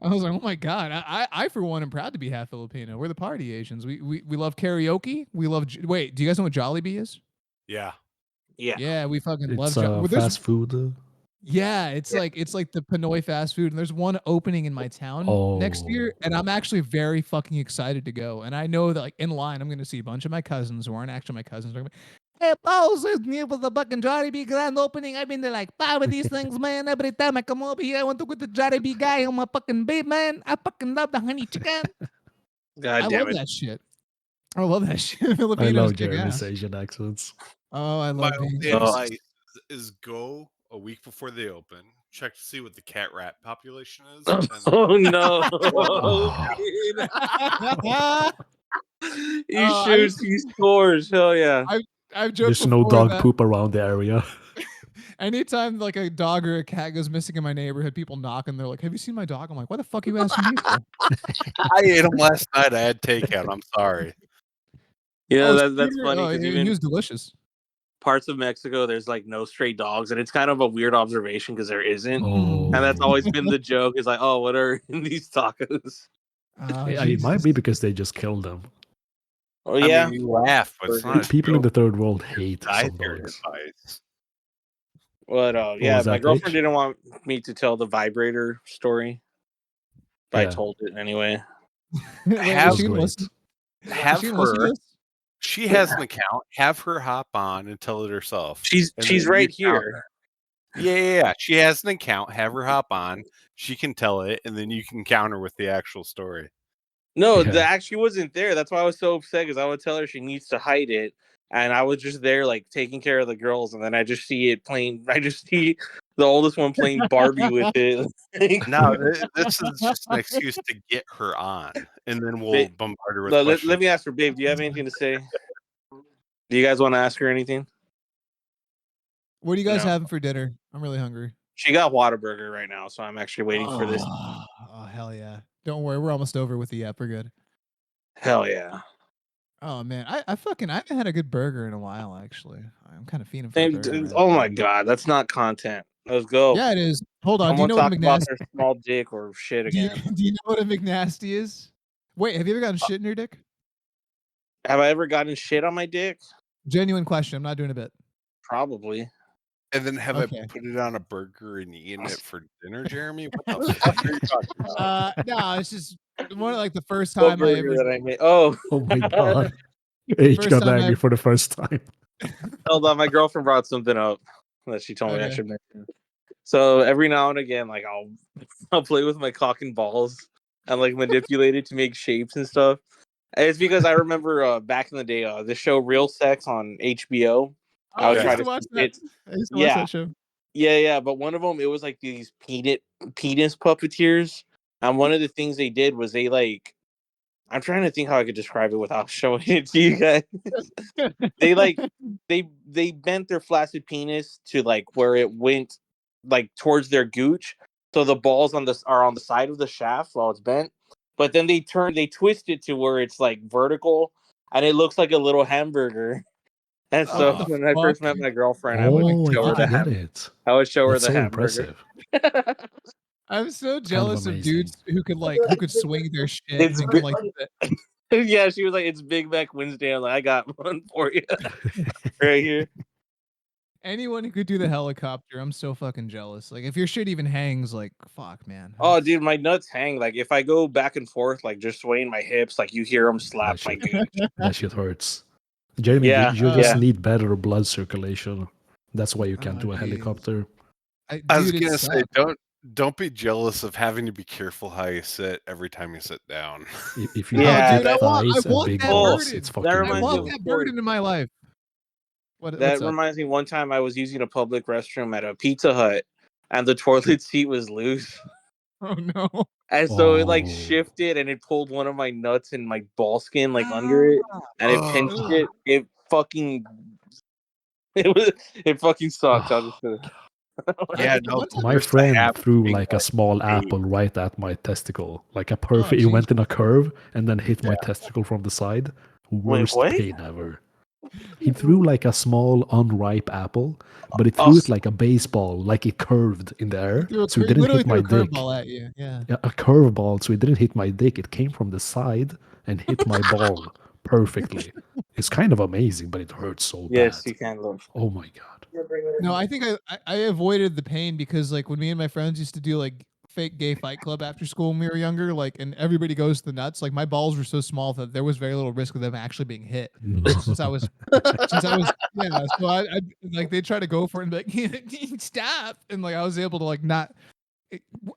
I was like, oh my God. I for one am proud to be half Filipino. We're the party Asians. We love karaoke. We love wait, do you guys know what Jollibee is? Yeah. Yeah. Yeah, we fucking love It's fast food. yeah, it's Yeah. like the Pinoy fast food, and there's one opening in my town next year, Oh. and I'm actually very fucking excited to go. And I know that like in line, I'm gonna see a bunch of my cousins who aren't actually my cousins. They're gonna be, hey, Paul's near with the fucking Jollibee grand opening. I've been there like 5 of these things, man. Every time I come over here, I want to go to the Jollibee guy on my fucking babe, man. I fucking love the honey chicken. God I damn love it. that shit. I love that shit. I Filipinos love kick Jeremy's ass. Asian accents. Oh, I My love being only Oh. advice is go a week before they open. Check to see what the cat rat population is. And Oh no. Oh. He shoots, he scores. Hell yeah. I've joked There's no before dog that poop around the area. anytime like a dog or a cat goes missing in my neighborhood, people knock and they're like, "Have you seen my dog?" I'm like, "Why the fuck are you asking me for?" I ate them last night. I had takeout. I'm sorry. You know, that's Scooter, funny because he even was delicious. parts of Mexico, there's like no stray dogs, and it's kind of a weird observation because there isn't. Oh. And that's always been the joke is like, oh, what are in these tacos? Yeah, it might be because they just killed them. Oh I yeah. mean, you laugh, but it's not a People in joke. the third world hate some Dietary dogs. advice. But yeah, was my that, girlfriend Rich? didn't want me to tell the vibrator story, but I Yeah. told it anyway. Wait, Have- is she gonna great. listen? Is Have she gonna listen to her. this? She has an account. Have her hop on and tell it herself. She's And then right you count here. her. Yeah. She has an account. Have her hop on. She can tell it, and then you can counter with the actual story. No, Yeah. the actually wasn't there. That's why I was so upset because I would tell her she needs to hide it, and I was just there like taking care of the girls, and then I just see it playing. I just see the oldest one playing Barbie with it. No, this is just an excuse to get her on, and then we'll bombard her with No, questions. let me ask her, babe. Do you have anything to say? Do you guys want to ask her anything? What are you guys No. having for dinner? I'm really hungry. She got Whataburger right now, so I'm actually waiting for this. Oh hell yeah! Don't worry, we're almost over with the app. We're good. Hell yeah! Oh man, I haven't had a good burger in a while. Actually, I'm kind of fiending for a burger. Right Oh now. my god, that's not content. Let's go. Yeah, it is. Hold on. Someone do you know talk what a about McNasty? their small dick or shit Do you, again. do you know what a McNasty is? Wait, have you ever gotten shit in your dick? Have I ever gotten shit on my dick? Genuine question. I'm not doing a bit. Probably. And then have Okay. I put it on a burger and eaten it for dinner, Jeremy? What the fuck are you talking about? No, it's just one of like the first What time I burger ever. that I made? Oh, Oh my god. H First got time angry I- for the first time. hold on. My girlfriend brought something up that she told me I Okay. should mention. So every now and again, like I'll play with my cock and balls and like manipulate it to make shapes and stuff. And it's because I remember back in the day, the show Real Sex on HBO. I Oh, would I try used to to watch see that. it. I used to watch Yeah, that show. yeah. But one of them, it was like these penis puppeteers, and one of the things they did was they like. I'm trying to think how I could describe it without showing it to you guys. They like they bent their flaccid penis to like where it went like towards their gooch, so the balls are on the side of the shaft while it's bent. But then they twist it to where it's like vertical, and it looks like a little hamburger. And so What the when I first fuck? met my girlfriend, Oh, I show her think I the get it. I would show her That's the so hamburger. impressive. I'm so Kind of jealous of dudes amazing. who could swing their shit It's and can like. yeah, she was like, "It's Big Mac Wednesday." I'm like, "I got one for you right here." Anyone who could do the helicopter, I'm so fucking jealous. Like if your shit even hangs, like fuck, man. Oh, dude, my nuts hang. Like if I go back and forth, like just swaying my hips, like you hear them slap That my shit, gooch. that shit hurts. Jeremy, Yeah, you just yeah. need better blood circulation. That's why you can't Oh, do a jeez. helicopter. I was Dude, it gonna say, sucks. don't be jealous of having to be careful how you sit every time you sit down. If you Oh, have Yeah, big dude, I thighs and want big that balls, it's burden. that fucking I reminds me want of brutal. a that story. burden in my life. What's That up? reminds me. One time I was using a public restroom at a Pizza Hut, and the toilet seat was loose, Oh no. and so it like Oh, shifted and it pulled one of my nuts and my ball skin like under it, and it pinched Oh, it. It fucking it fucking sucked. I'll just oh, say. yeah, no, One the time, my worst I friend have is threw being like a like small eight. apple right at my testicle, like a oh perfect. It jeez. went in a curve and then hit my Yeah. testicle from the side. Wait, Worst what? pain ever. He threw like a small unripe apple, but he Oh, threw it like a baseball, like it curved in the air, so it He didn't literally hit threw my a dick. curveball at you. Yeah. Yeah, a curveball, so it didn't hit my dick. It came from the side and hit my ball perfectly. It's kind of amazing, but it hurts so yes, bad. you can look. Oh my god. No, I think I avoided the pain because like when me and my friends used to do like fake gay fight club after school when we were younger, like and everybody goes to the nuts, like my balls were so small that there was very little risk of them actually being hit. Since I was yeah, so I like they try to go for it and be like stop, and like I was able to like not.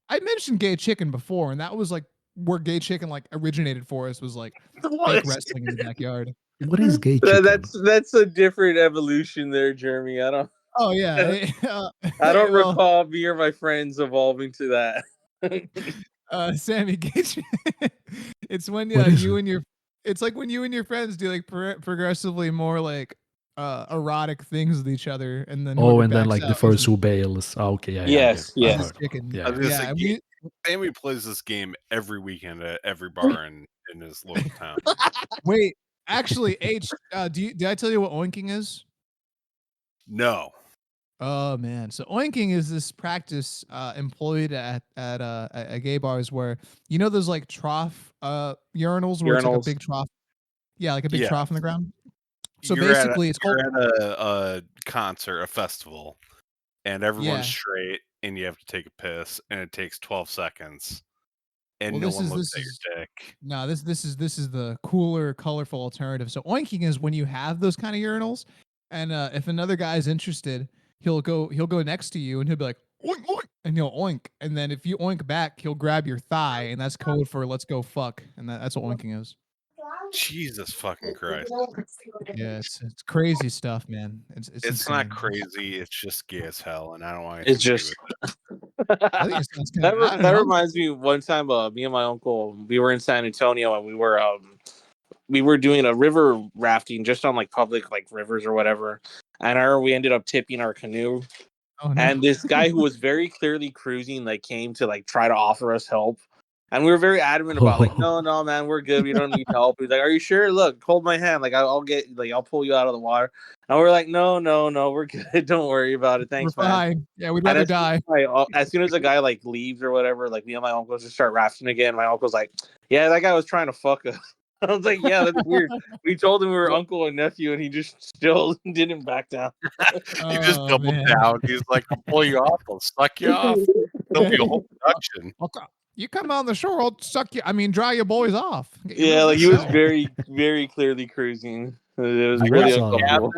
I mentioned gay chicken before, and that was like where gay chicken like originated for us was like fake What? wrestling in the backyard. What is gay chicken? That's a different evolution there, Jeremy. Oh yeah, I don't well, recall me or my friends evolving to that. Sammy Gage. It's when What is you it? and your it's like when you and your friends do like progressively more like erotic things with each other, and then Oh, whoever and then backs like the out is first who bails. Oh, okay, yeah, Yes, I've yes. is heard of chicken. it. Yeah, I was yeah. gonna Yeah, say, and we Sammy plays this game every weekend at every bar in his local town. wait. Actually, H, did I tell you what oinking is? No. Oh man, so oinking is this practice employed at gay bars where you know those like trough urinals where it's like a Urinals. big trough, yeah, like a big Yeah. trough in the ground. So You're at basically, it's called a concert, a festival, and everyone's yeah. straight, and you have to take a piss, and it takes 12 seconds, and Well, no one looks this at is your dick. no, this is the cooler, colorful alternative. So oinking is when you have those kind of urinals, and if another guy's interested, he'll go next to you and he'll be like oink oink, and he'll oink, and then if you oink back, he'll grab your thigh, and that's code for let's go fuck, and that's what oinking is. Jesus fucking Christ. Yeah, it's crazy stuff, man. It's It's not insane. crazy, it's just gay as hell, and I don't want It's anything to do just with I think it sounds kind of I don't that know. reminds me one time me and my uncle we were in San Antonio and we were doing a river rafting just on like public like rivers or whatever. And we ended up tipping our canoe. Oh no. And this guy who was very clearly cruising like came to like try to offer us help. And we were very adamant about like, Oh, no, man, we're good. We don't need help. He's like, are you sure? Look, hold my hand. Like, I'll get like I'll pull you out of the water. And we're like, no, we're good. Don't worry about it. We're Thanks, man. fine. Yeah, we'd And rather die. as soon as the guy like leaves or whatever, like me and my uncle just start rafting again. My uncle's like, "Yeah, that guy was trying to fuck us." I was like, yeah, that's weird. We told him we were uncle and nephew, and he just still didn't back down. He just Oh doubled man. down. He's like, "I'll pull you off. I'll suck you off. There'll be a whole production." You come on the shore, I'll suck you. I mean, dry your boys off. Yeah, like he was very, very clearly cruising. It was There really was, uncomfortable.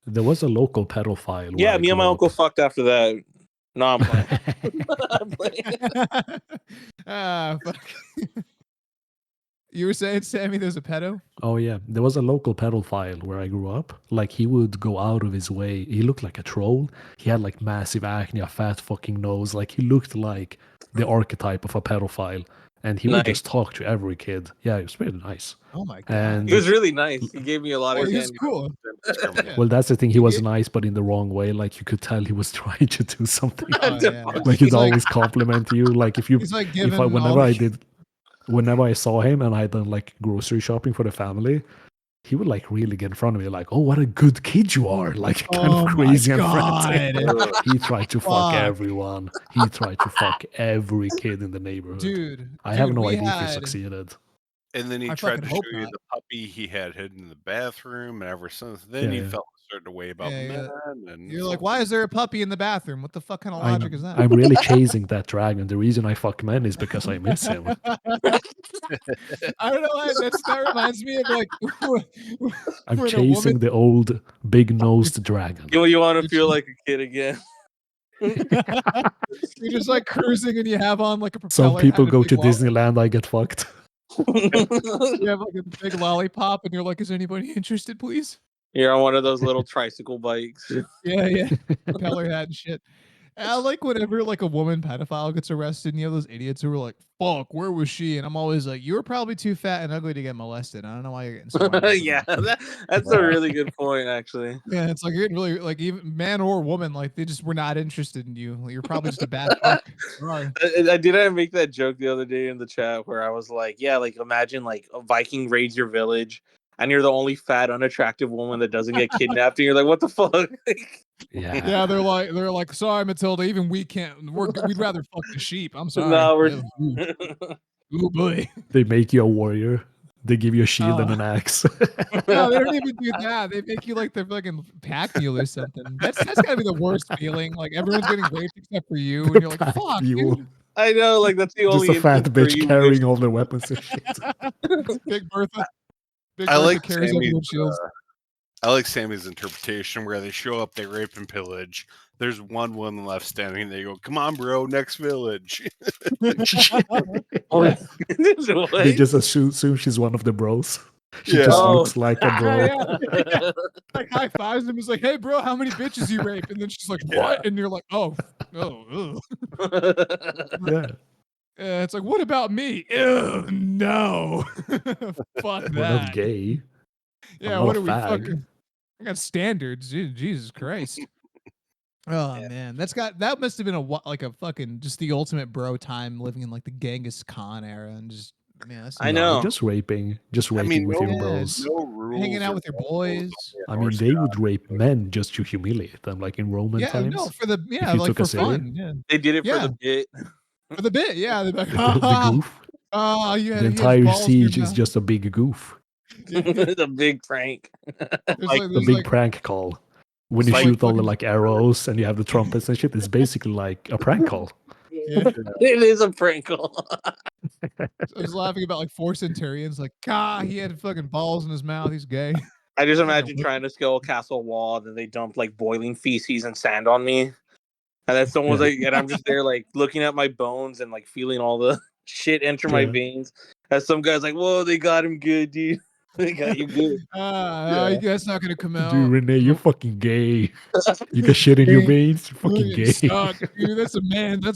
there was a local pedophile. Yeah, where I me and my grew uncle up. fucked after that. No, I'm playing. I'm playing. Fuck. You were saying, Sammy, there's a pedo? Oh yeah, there was a local pedophile where I grew up. Like he would go out of his way. He looked like a troll. He had like massive acne, a fat fucking nose. Like he looked like the archetype of a pedophile. And he would Nice. just talk to every kid. Yeah, it was pretty nice. Oh my god. And He was really nice. He gave me a lot Oh, of he was candy. cool. Yeah. well, that's the thing. He was nice, but in the wrong way. Like you could tell he was trying to do something. Oh, yeah. Like he'd always compliment you. Like if you, He's like if giving I, all whenever I saw him and I done like grocery shopping for the family, he would like really get in front of me, like, "Oh, what a good kid you are!" Like kind Oh of my crazy and God. frantic. He tried to fuck Fuck. everyone. He tried to fuck every kid in the neighborhood. Dude. I have no we idea if he had- succeeded. And then he I tried to fucking show hope you not. the puppy he had hidden in the bathroom, and ever since then he Yeah. felt a certain way about Yeah, men. yeah. And You're like, why is there a puppy in the bathroom? What the fuck kind of logic is that? I'm really chasing that dragon. The reason I fuck men is because I miss him. I don't know why that reminds me of like I'm when a chasing woman the old big-nosed dragon. You want to feel like a kid again? you're just like cruising and you have on like a Some propeller people hat and a go big to wallet. Disneyland, I get fucked. You have like a big lollipop and you're like, is anybody interested, please? You're on one of those little tricycle bikes. Yeah. Propeller hat and shit. And I like whenever like a woman pedophile gets arrested and you have those idiots who are like, fuck, where was she? And I'm always like, you were probably too fat and ugly to get molested. I don't know why you're getting so wound up with Yeah, that. that's a really good point, actually. Yeah, it's like you're getting really like even man or woman, like they just were not interested in you. You're probably just a bad fuck. Sorry. I did make that joke the other day in the chat where I was like, yeah, like imagine like a Viking raids your village and you're the only fat, unattractive woman that doesn't get kidnapped, and you're like, what the fuck? Yeah. Yeah, they're like, sorry, Matilda, even we can't. We'd rather fuck the sheep. I'm sorry. No, we're Ooh, boy. They make you a warrior. They give you a shield and an axe. No, they don't even do that. They make you like the fucking pack mule or something. That's gotta be the worst feeling. Like everyone's getting raped except for you, and you're like, Pack fuck, mule. dude. I know, like that's the Just only a fat instance where bitch you carrying wish- all the weapons and shit. Big Bertha. Big I Bertha like carries Sammy's, everyone's shields. I like Sammy's interpretation where they show up, they rape and pillage. There's one woman left standing. They go, "Come on, bro, next village." What? They just assume she's one of the bros. She Yeah. just Oh. looks like a bro. Yeah. Like high fives him. He's like, hey, bro, how many bitches you rape? And then she's like, what? And you're like, oh. Ugh. Yeah. It's like, what about me? Ew, no. Fuck We're that. not gay. Yeah, not what a are we fag. fucking? I got standards. Jesus Christ. Oh man, that must have been like a fucking just the ultimate bro time living in like the Genghis Khan era and just man. That's I No, know. just raping with no, your bros. no rules. hanging out or with your rules boys. on I the mean, Norse they god. would rape men just to humiliate them, like in Roman Yeah, times. no, for the you like took for a city? fun. Yeah, They did it for Yeah. the bit. for the bit. Yeah, they're like, The goof. oh, you had The he has entire balls in your siege is mouth. just a big goof. It's a big prank. There's Like, The there's big prank call. When you like shoot all the fucking- like arrows and you have the trumpets and shit, it's basically like a prank call. Yeah. It is a prank call. I was laughing about like 4 centurions. Like, he had fucking balls in his mouth. He's gay. I just Fucking imagine whip- trying to scale a castle wall, and then they dump like boiling feces and sand on me, and then someone's Yeah. like, and I'm just there like looking at my bones and like feeling all the shit enter my Yeah. veins. As some guy's like, "Whoa, they got him good, dude. They got you good." That's not gonna come out. Dude, Renee, you're fucking gay. You got shit in your veins. You're fucking You gay. suck, dude. That's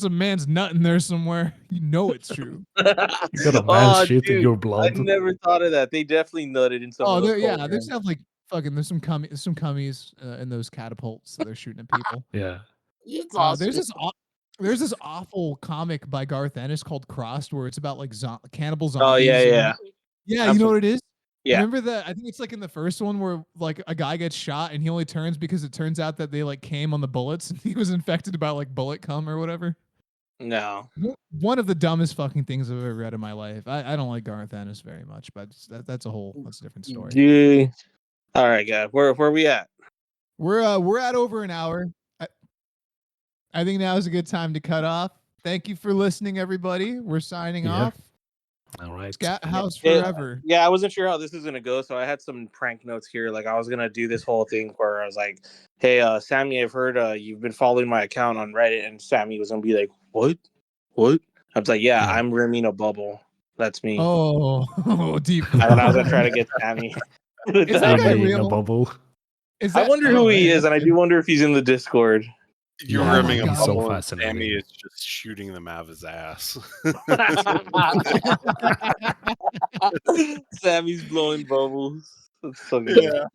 a man's nut in there somewhere. You know it's true. You got a man's shit in dude, your I blood. never thought of that. They definitely nutted in some Oh, of those. yeah. cauldrons. There's definitely fucking there's some cummies in those catapults that they're shooting at people. Yeah. It's awesome. There's this awful comic by Garth Ennis called Crossed where it's about like cannibal Oh zombies. yeah, yeah. Yeah, you know what it is? Yeah. Remember that? I think it's like in the first one where like a guy gets shot and he only turns because it turns out that they like came on the bullets and he was infected by like bullet cum or whatever. No. One of the dumbest fucking things I've ever read in my life. I don't like Garth Ennis very much, but that's a different story. Dude. All right, guys. Where we at? We're at over an hour. I think now is a good time to cut off. Thank you for listening, everybody. We're signing off. All right. Scat House Yeah, forever. Yeah, I wasn't sure how this is gonna go, so I had some prank notes here. Like I was gonna do this whole thing where I was like, "Hey, Sammy, I've heard you've been following my account on Reddit," and Sammy was gonna be like, "What? What?" I was like, "Yeah, Yeah. I'm rimming a bubble. That's me." Oh, deep. And then I was gonna try to get Sammy. with Is that. that guy Being a real? bubble. Is I that? wonder who he man, is, and I do wonder if he's in the Discord. You're Oh my rimming a God. So bubble, and Sammy fascinating. is just shooting them out of his ass. Sammy's blowing bubbles. That's so good. Yeah.